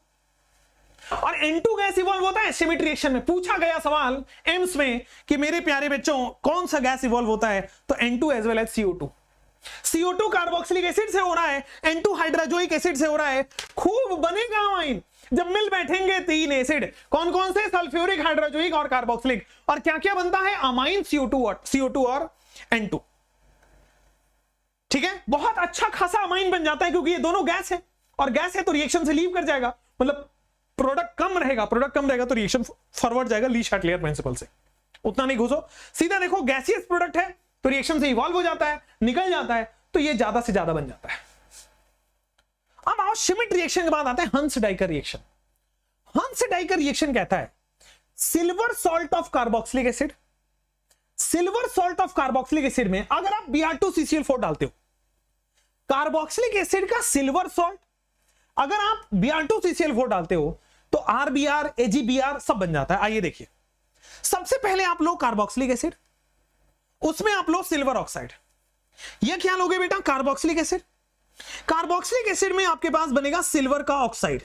और N2 गैस इवॉल्व होता है श्मिट रिएक्शन में। पूछा गया सवाल एम्स में कि मेरे प्यारे बच्चों कौन सा गैस इवॉल्व होता है, तो N2 as well as CO2। CO2 carboxylic acid से हो रहा है, N2 हाइड्रोजोइक एसिड से हो रहा है। खूब बनेगा अमाइन जब मिल बैठेंगे 3 एसिड। कौन कौन से? सल्फ्यूरिक, हाइड्रोजोइक और कार्बोक्सिलिक। और क्या क्या बनता है? अमाइन, CO2 और N2। ठीक है, बहुत अच्छा खासा अमाइन बन जाता है, क्योंकि ये दोनों गैस है, और गैस है तो रिएक्शन से लीव कर जाएगा, मतलब प्रोडक्ट कम रहेगा, प्रोडक्ट कम रहेगा तो रिएक्शन फॉरवर्ड जाएगा ली शार्टलियर प्रिंसिपल से। उतना नहीं घुसो, सीधा देखो गैसियस प्रोडक्ट है तो रिएक्शन से इवॉल्व हो जाता है, निकल जाता है, तो ये ज्यादा से ज्यादा बन जाता है। अब आओ श्मिट रिएक्शन के बाद आते हैं हंस डाइकर रिएक्शन। हंस डाइकर रिएक्शन कहता है silver salt of carboxylic acid, silver salt of carboxylic acid में अगर आप Br2CCl4 डालते हो, कार्बोक्सिलिक एसिड का सिल्वर सॉल्ट, अगर आप Br2CCl4 डालते हो तो RBr, AgBr सब बन जाता है। आइए देखिए, सबसे पहले आप लो कार्बोक्सिलिक एसिड, उसमें आप लो सिल्वर ऑक्साइड। यह क्या लोगे बेटा? Carboxylic acid. कार्बोक्सिलिक एसिड में आपके पास बनेगा सिल्वर का ऑक्साइड।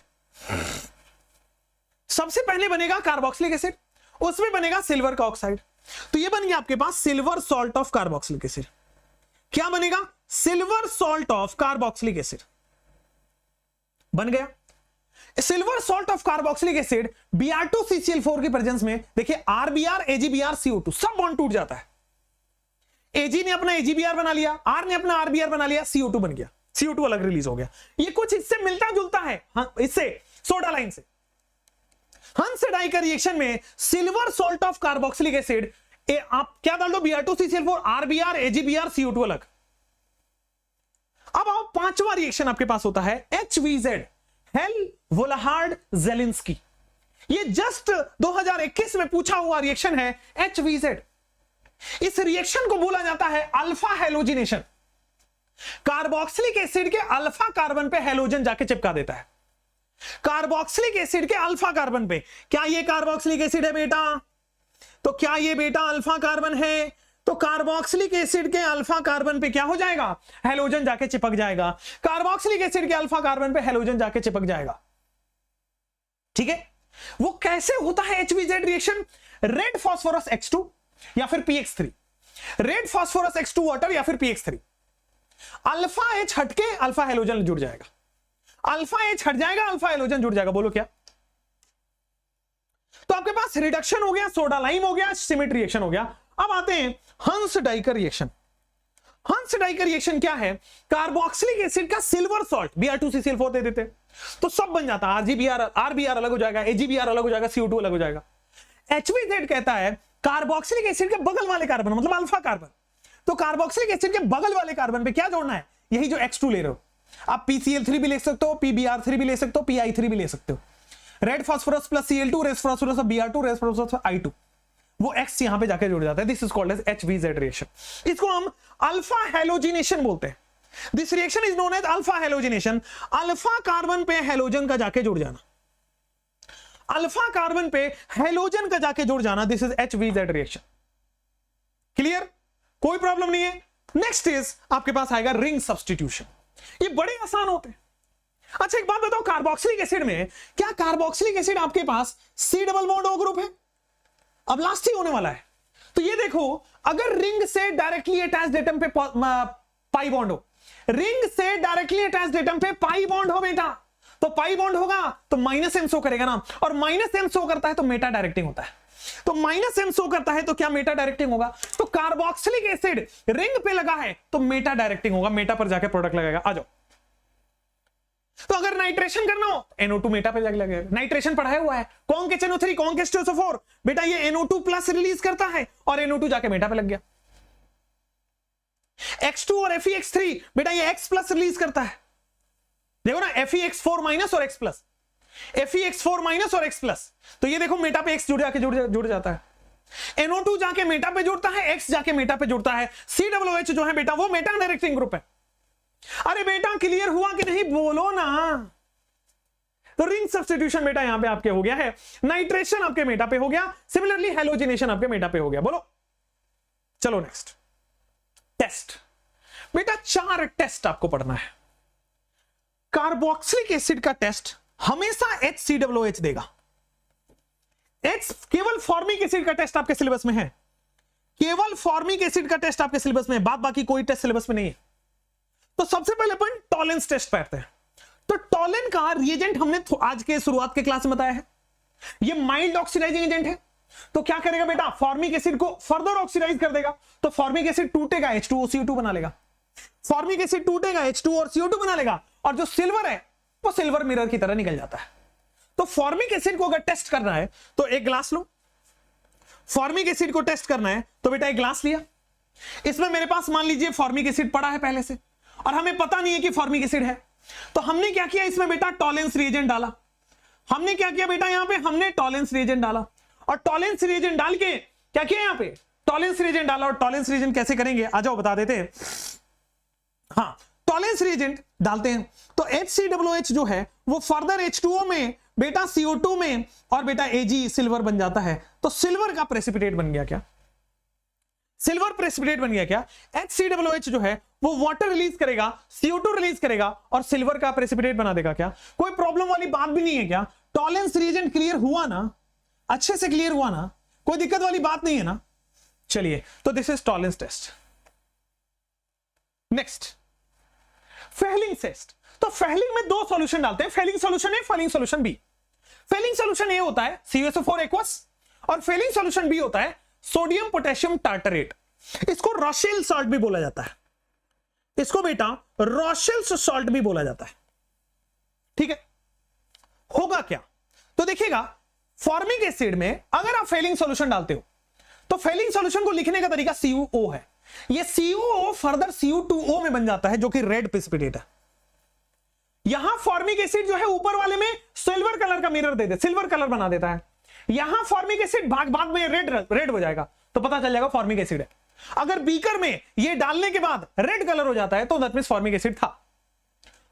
सबसे पहले बनेगा कार्बोक्सिलिक एसिड, उसमें बनेगा सिल्वर का ऑक्साइड, तो यह बन गया आपके पास silver salt of carboxylic acid. क्या बनेगा? Silver salt of carboxylic acid बन गया। Silver salt of carboxylic acid Br2CCl4 की प्रेजेंस में देखिए RBr, AgBr, CO2 सब बॉन्ड टूट जाता है। Ag ने अपना AgBr बना लिया, R ने अपना RBr बना लिया, CO2 बन गया, CO2 अलग रिलीज हो गया। ये कुछ इससे मिलता जुलता है, हाँ, इससे सोडा लाइन से। हंस डाइकर रिएक्शन में silver salt of carboxylic acid, आप क्या डाल दो? Br2CCl4, RBr, AgBr, CO2 अलग। अब आओ पांचवा रिएक्शन आपके पास होता है HVZ, हेल वोलाहार्ड जेलिंस्की। ये जस्ट 2021 में पूछा हुआ रिएक्शन है HVZ। इस रिएक्शन को बोला जाता है अल्फा हेलोजिनेशन। कार्बोक्सिलिक एसिड के अल्फा कार्बन पे हेलोजन जाके चिपका देता है। कार्बोक्सिलिक एसिड के अल्फा कार्बन पे, क्या ये कार्बोक्सिलिक एसिड है बेटा? तो क्या ये बेटा अल्फा कार्बन है? तो कार्बोक्सिलिक एसिड के अल्फा कार्बन पे क्या हो जाएगा? हेलोजन जाके चिपक जाएगा। कार्बोक्सिलिक एसिड के अल्फा कार्बन पे हेलोजन जाके चिपक जाएगा। ठीक है, वो कैसे होता है HVZ reaction? Red phosphorus X2 या फिर PX3, red phosphorus X2 water या फिर PX3। अल्फा H हटके अल्फा हेलोजन जुड़ जाएगा, अल्फा H हट जाएगा, अल्फा हेलोजन जुड़ जाएगा। बोलो क्या? तो आपके पास रिडक्शन हो गया, सोडा लाइम हो गया, श्मिट रिएक्शन हो गया। अब आते हैं हंस डाइकर रिएक्शन। हंस डाइकर रिएक्शन क्या है? कार्बोक्सिलिक एसिड का सिल्वर सॉल्ट Br2CCl4 दे देते तो सब बन जाता। RBr अलग हो जाएगा, AgBr अलग हो जाएगा, CO2 अलग हो जाएगा। HVZ कहता है कार्बोक्सिलिक एसिड के बगल वाले कार्बन, मतलब अल्फा कार्बन, तो कार्बोक्सिलिक एसिड के बगल वाले कार्बन पे क्या जोड़ना है, यही जो X2 ले रहे हो आप, PCl3 भी ले सकते हो, PBr3 भी ले सकते हो, PI3 भी ले सकते हो। Red phosphorus plus Cl2, red phosphorus Br2, red phosphorus I2, वो X यहां पे जाके जुड़ जाता है। This is called as HVZ reaction. इसको हम अल्फा हैलोजिनेशन बोलते हैं। This reaction is known as alpha halogenation. Alpha carbon पे हैलोजन का जाके जुड़ जाना, अल्फा कार्बन पे हैलोजन का जाके जुड़ जाना, this is HVZ reaction. Clear, कोई प्रॉब्लम नहीं है। नेक्स्ट इज आपके पास आएगा रिंग सब्स्टिट्यूशन। ये बड़े आसान होते हैं। अच्छा एक बात बताओ, कार्बोक्सिलिक एसिड में क्या कार्बोक्सिलिक एसिड आपके पास C double bond O group है? अब लास्ट ही होने वाला है। तो ये देखो, अगर रिंग से डायरेक्टली अटैच्ड एटम पे पाई बॉन्ड हो, रिंग से डायरेक्टली अटैच्ड एटम पे पाई बॉन्ड हो बेटा, तो पाई बॉन्ड होगा तो माइनस M शो करेगा ना, और माइनस M शो करता है तो मेटा डायरेक्टिंग होता है। तो माइनस M शो करता है तो क्या मेटा डायरेक्टिंग होगा? तो कार्बोक्सिलिक एसिड रिंग पे लगा है तो मेटा डायरेक्टिंग होगा, मेटा पर जाके प्रोडक्ट लगाएगा। आ जाओ, तो अगर नाइट्रेशन करना हो NO2 मेटा पे जाके लगेगा। नाइट्रेशन पढ़ाया हुआ है, कौन के NO3 कौन के SO4, बेटा ये NO2 प्लस रिलीज करता है और NO2 जाके मेटा पे लग गया। X2 और FeX3 बेटा ये X प्लस रिलीज करता है, देखो ना, FeX4 माइनस और X प्लस, FeX4 माइनस और X प्लस, तो ये देखो मेटा पे X जुड़ जाता है। NO2 जाके मेटा पे जुड़ता है, X जाके मेटा पे जुड़ता है। COOH जो है बेटा वो मेटा डायरेक्टिंग ग्रुप है। अरे बेटा क्लियर हुआ कि नहीं, बोलो ना। तो रिंग सब्स्टिट्यूशन बेटा यहां पे आपके हो गया है, नाइट्रेशन आपके मेटा पे हो गया, सिमिलरली हैलोजिनेशन आपके मेटा पे हो गया। बोलो, चलो नेक्स्ट टेस्ट। बेटा 4 टेस्ट आपको पढ़ना है। कार्बोक्सिलिक एसिड का टेस्ट हमेशा HCOOH देगा। केवल फॉर्मिक एसिड का टेस्ट आपके सिलेबस में है, केवल फॉर्मिक एसिड का टेस्ट आपके सिलेबस में है, बाद बाकी कोई टेस्ट सिलेबस में नहीं है। तो सबसे पहले अपन टॉलेंस टेस्ट पढ़ते हैं। तो टॉलेन का रिएजेंट हमने आज के शुरुआत के क्लास में बताया है, ये माइल्ड ऑक्सीडाइजिंग एजेंट है। तो क्या करेगा बेटा, फॉर्मिक एसिड को फर्दर ऑक्सीडाइज कर देगा, तो फॉर्मिक एसिड टूटेगा, H2O CO2 बना लेगा। फॉर्मिक एसिड टूटेगा, H2O और CO2 बना लेगा, और जो सिल्वर है वो सिल्वर मिरर की तरह निकल जाता है। तो फॉर्मिक एसिड को अगर टेस्ट करना है तो एक ग्लास लो। फॉर्मिक एसिड को टेस्ट करना है तो बेटा एक ग्लास लिया, इसमें मेरे पास मान लीजिए फॉर्मिक एसिड पड़ा है पहले से, और हमें पता नहीं है कि फॉर्मिक एसिड है। तो हमने क्या किया, इसमें बेटा टॉलेंस रिएजेंट डाला। हमने क्या किया बेटा, यहां पे हमने टॉलेंस रिएजेंट डाला, और टॉलेंस रिएजेंट डाल के क्या किया, यहां पे टॉलेंस रिएजेंट डाला। और टॉलेंस रिएजेंट कैसे करेंगे, आ जाओ बता देते हैं। हाँ, टॉलेंस रिएजेंट डालते हैं तो HCOOH जो है वो फर्दर H2O में, बेटा CO2 में, और बेटा Ag सिल्वर बन जाता है। तो सिल्वर का प्रेसिपिटेट बन गया क्या, सिल्वर प्रेसिपिटेट बन गया क्या। HCOOH जो है वो वाटर रिलीज करेगा, CO2 रिलीज करेगा, और सिल्वर का प्रेसिपिटेट बना देगा क्या। कोई प्रॉब्लम वाली बात भी नहीं है क्या, टॉलेंस रिएजेंट क्लियर हुआ ना, अच्छे से क्लियर हुआ ना, कोई दिक्कत वाली बात नहीं है ना। चलिए, तो this is Tollens test. Next Fehling test. तो फेलिंग में 2 सॉल्यूशन डालते हैं, Fehling solution A, Fehling solution B. Fehling solution A होता है CuSO4 एक्वस, और फेलिंग सॉल्यूशन बी होता है सोडियम पोटेशियम टार्टरेट। इसको रॉशेल सॉल्ट भी बोला जाता है, इसको बेटा रॉशेल सॉल्ट भी बोला जाता है। ठीक है, होगा क्या, तो देखिएगा फॉर्मिक एसिड में अगर आप फेलिंग सॉल्यूशन डालते हो तो फेलिंग सॉल्यूशन को लिखने का तरीका CuO है। ये CuO फर्दर Cu2O में बन जाता है, जो कि रेड प्रेसिपिटेट है। यहां फॉर्मिक एसिड जो है ऊपर वाले में सिल्वर कलर का मिरर दे दे, सिल्वर कलर बना देता है। यहां फॉर्मिक एसिड बाद में रेड हो जाएगा, तो पता चल जाएगा फॉर्मिक एसिड है। अगर बीकर में ये डालने के बाद रेड कलर हो जाता है तो दैट मींस फॉर्मिक एसिड था।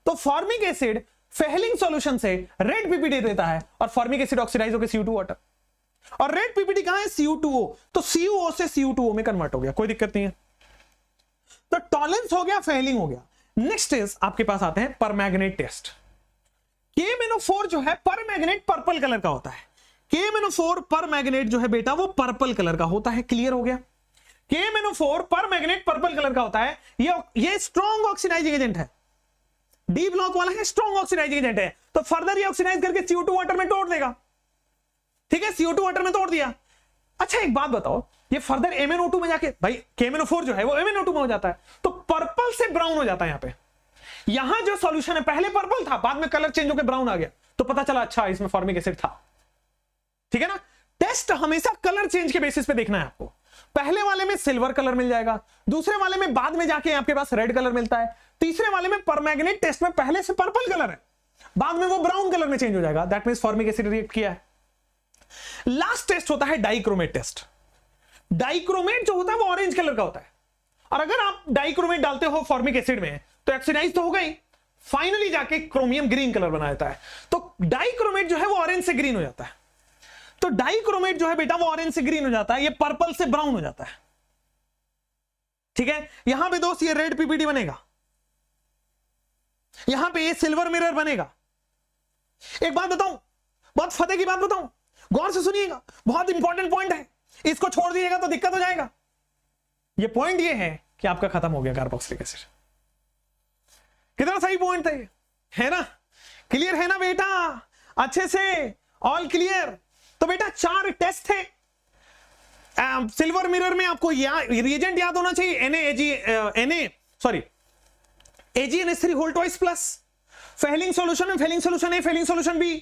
तो फॉर्मिक एसिड फेलिंग सॉल्यूशन से रेड पीपीटी देता है, और फॉर्मिक एसिड ऑक्सीडाइज होकर CO2 वाटर, और रेड पीपीटी कहां है, Cu2O, तो CuO से Cu2O में कन्वर्ट हो गया, कोई दिक्कत नहीं है। तो टॉलेंस हो गया, फेलिंग हो गया। नेक्स्ट इज आपके पास आते हैं परमैंगनेट टेस्ट। KMnO4 जो है परमैंगनेट पर्पल कलर का होता है। KMnO4 परमैंगनेट जो है बेटा वो पर्पल कलर का होता है, क्लियर हो गया। KMnO4 परमैंगनेट पर्पल कलर का होता है, ये स्ट्रॉन्ग ऑक्सीडाइजिंग एजेंट है, डी ब्लॉक वाला है, स्ट्रॉन्ग ऑक्सीडाइजिंग एजेंट है। तो फर्दर ये ऑक्सीडाइज करके CO2 वाटर में तोड़ देगा। ठीक है, CO2 वाटर में तोड़ दिया। अच्छा एक बात बताओ, ये फर्दर MnO2 में जाके, भाई KMnO4 जो है वो MnO2 में हो जाता है, तो पर्पल से ब्राउन हो जाता है। यहां पे यहां जो सॉल्यूशन है पहले पर्पल था, बाद में कलर चेंज होकर ब्राउन आ गया, तो पता चला अच्छा इसमें फॉर्मिक एसिड था। ठीक है ना, टेस्ट हमेशा कलर चेंज के बेसिस पे देखना है आपको। पहले वाले में सिल्वर कलर मिल जाएगा, दूसरे वाले में बाद में जाके आपके पास रेड कलर मिलता है, तीसरे वाले में परमैंगनेट टेस्ट में पहले से पर्पल कलर है, बाद में वो ब्राउन कलर में चेंज हो जाएगा। That means formic acid react किया है। लास्ट टेस्ट होता है डाइक्रोमेट टेस्ट। डाइक्रोमेट जो होता है वो ऑरेंज कलर का होता है, और अगर आप डाइक्रोमेट डालते हो फॉर्मिक एसिड में तो ऑक्सीडाइज तो होगा ही, फाइनली जाके क्रोमियम ग्रीन कलर बना देता है। तो डाइक्रोमेट जो है वो ऑरेंज से ग्रीन हो जाता है। तो डाइक्रोमेट जो है बेटा वो ऑरेंज से ग्रीन हो जाता है, ये पर्पल से ब्राउन हो जाता है। ठीक है, यहां पे दोस्त ये रेड पीपीडी बनेगा, यहां पे ये सिल्वर मिरर बनेगा। एक बात बताऊं, बहुत फतेह की बात बताऊं, गौर से सुनिएगा, बहुत इंपॉर्टेंट पॉइंट है, इसको छोड़ दीजिएगा तो दिक्कत हो जाएगा। ये पॉइंट ये है कि आपका खत्म हो गया कार्बोक्सिलिक एसिड। कितना सही पॉइंट है ना? क्लियर है ना बेटा? अच्छे से ऑल क्लियर? तो बेटा 4 टेस्ट थे। सिल्वर मिरर में आपको रिएजेंट याद होना चाहिए, AgNH3 whole twice plus. Fehling solution में Fehling solution A, Fehling solution B.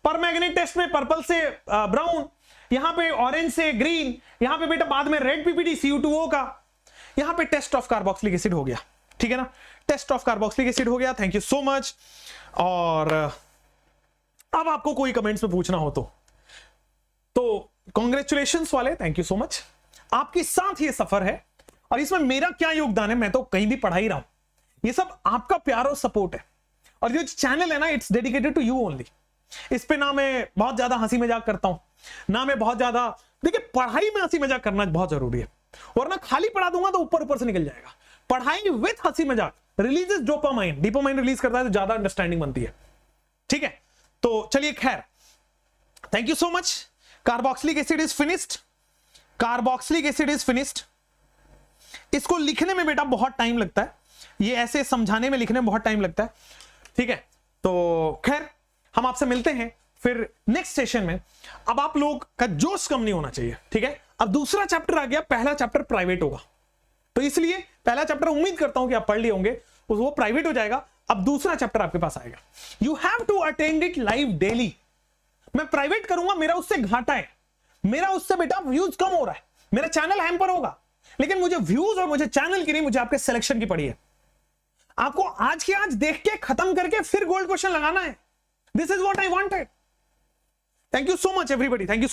Permanganate test में पर्पल से ब्राउन, यहां पे ऑरेंज से ग्रीन, यहां पे बेटा बाद में रेड पीपीडी CU2O का। यहां पे टेस्ट ऑफ कार्बोक्सिलिक एसिड हो गया, ठीक है ना? टेस्ट ऑफ कार्बोक्सिलिक एसिड हो गया। Thank you so much. और अब आपको कोई कमेंट्स में पूछना हो तो कॉन्ग्रेचुलेशंस वाले, थैंक यू सो मच। आपके साथ ये सफर है और इसमें मेरा क्या योगदान है, मैं तो कहीं भी पढ़ा ही रहा हूं। ये सब आपका प्यार और सपोर्ट है, और जो चैनल है ना, it's dedicated to you only. इस पे ना मैं बहुत ज्यादा हंसी मजाक करता हूं, ना मैं बहुत ज्यादा, देखिए पढ़ाई में हंसी मजाक करना बहुत जरूरी है, वरना खाली पढ़ा दूंगा तो ऊपर ऊपर से निकल जाएगा। पढ़ाई विथ हंसी मजाक रिलीजेस डोपामाइन, डोपामाइन रिलीज करता है तो ज्यादा अंडरस्टैंडिंग बनती है। ठीक है, तो चलिए खैर, thank you so much. Carboxylic acid is finished, carboxylic acid is finished. इसको लिखने में बेटा बहुत टाइम लगता है, ये ऐसे समझाने में लिखने में बहुत टाइम लगता है। ठीक है, तो खैर हम आपसे मिलते हैं फिर नेक्स्ट सेशन में। अब आप लोग का जोश कम नहीं होना चाहिए, ठीक है? अब दूसरा चैप्टर आ गया, पहला चैप्टर प्राइवेट होगा, तो इसलिए पहला चैप्टर उम्मीद करता हूं कि आप पढ़ लिए होंगे, वो प्राइवेट हो जाएगा। अब दूसरा चैप्टर आपके पास आएगा, you have to attend it live daily. मैं प्राइवेट करूंगा, मेरा उससे घाटा है, मेरा उससे बेटा व्यूज कम हो रहा है, मेरा चैनल हैम्पर होगा, लेकिन मुझे व्यूज और मुझे चैनल की नहीं, मुझे आपके सिलेक्शन की पड़ी है। आपको आज के आज देख के खत्म करके फिर गोल्ड क्वेश्चन लगाना है। This is what I wanted. Thank you so much everybody, thank you.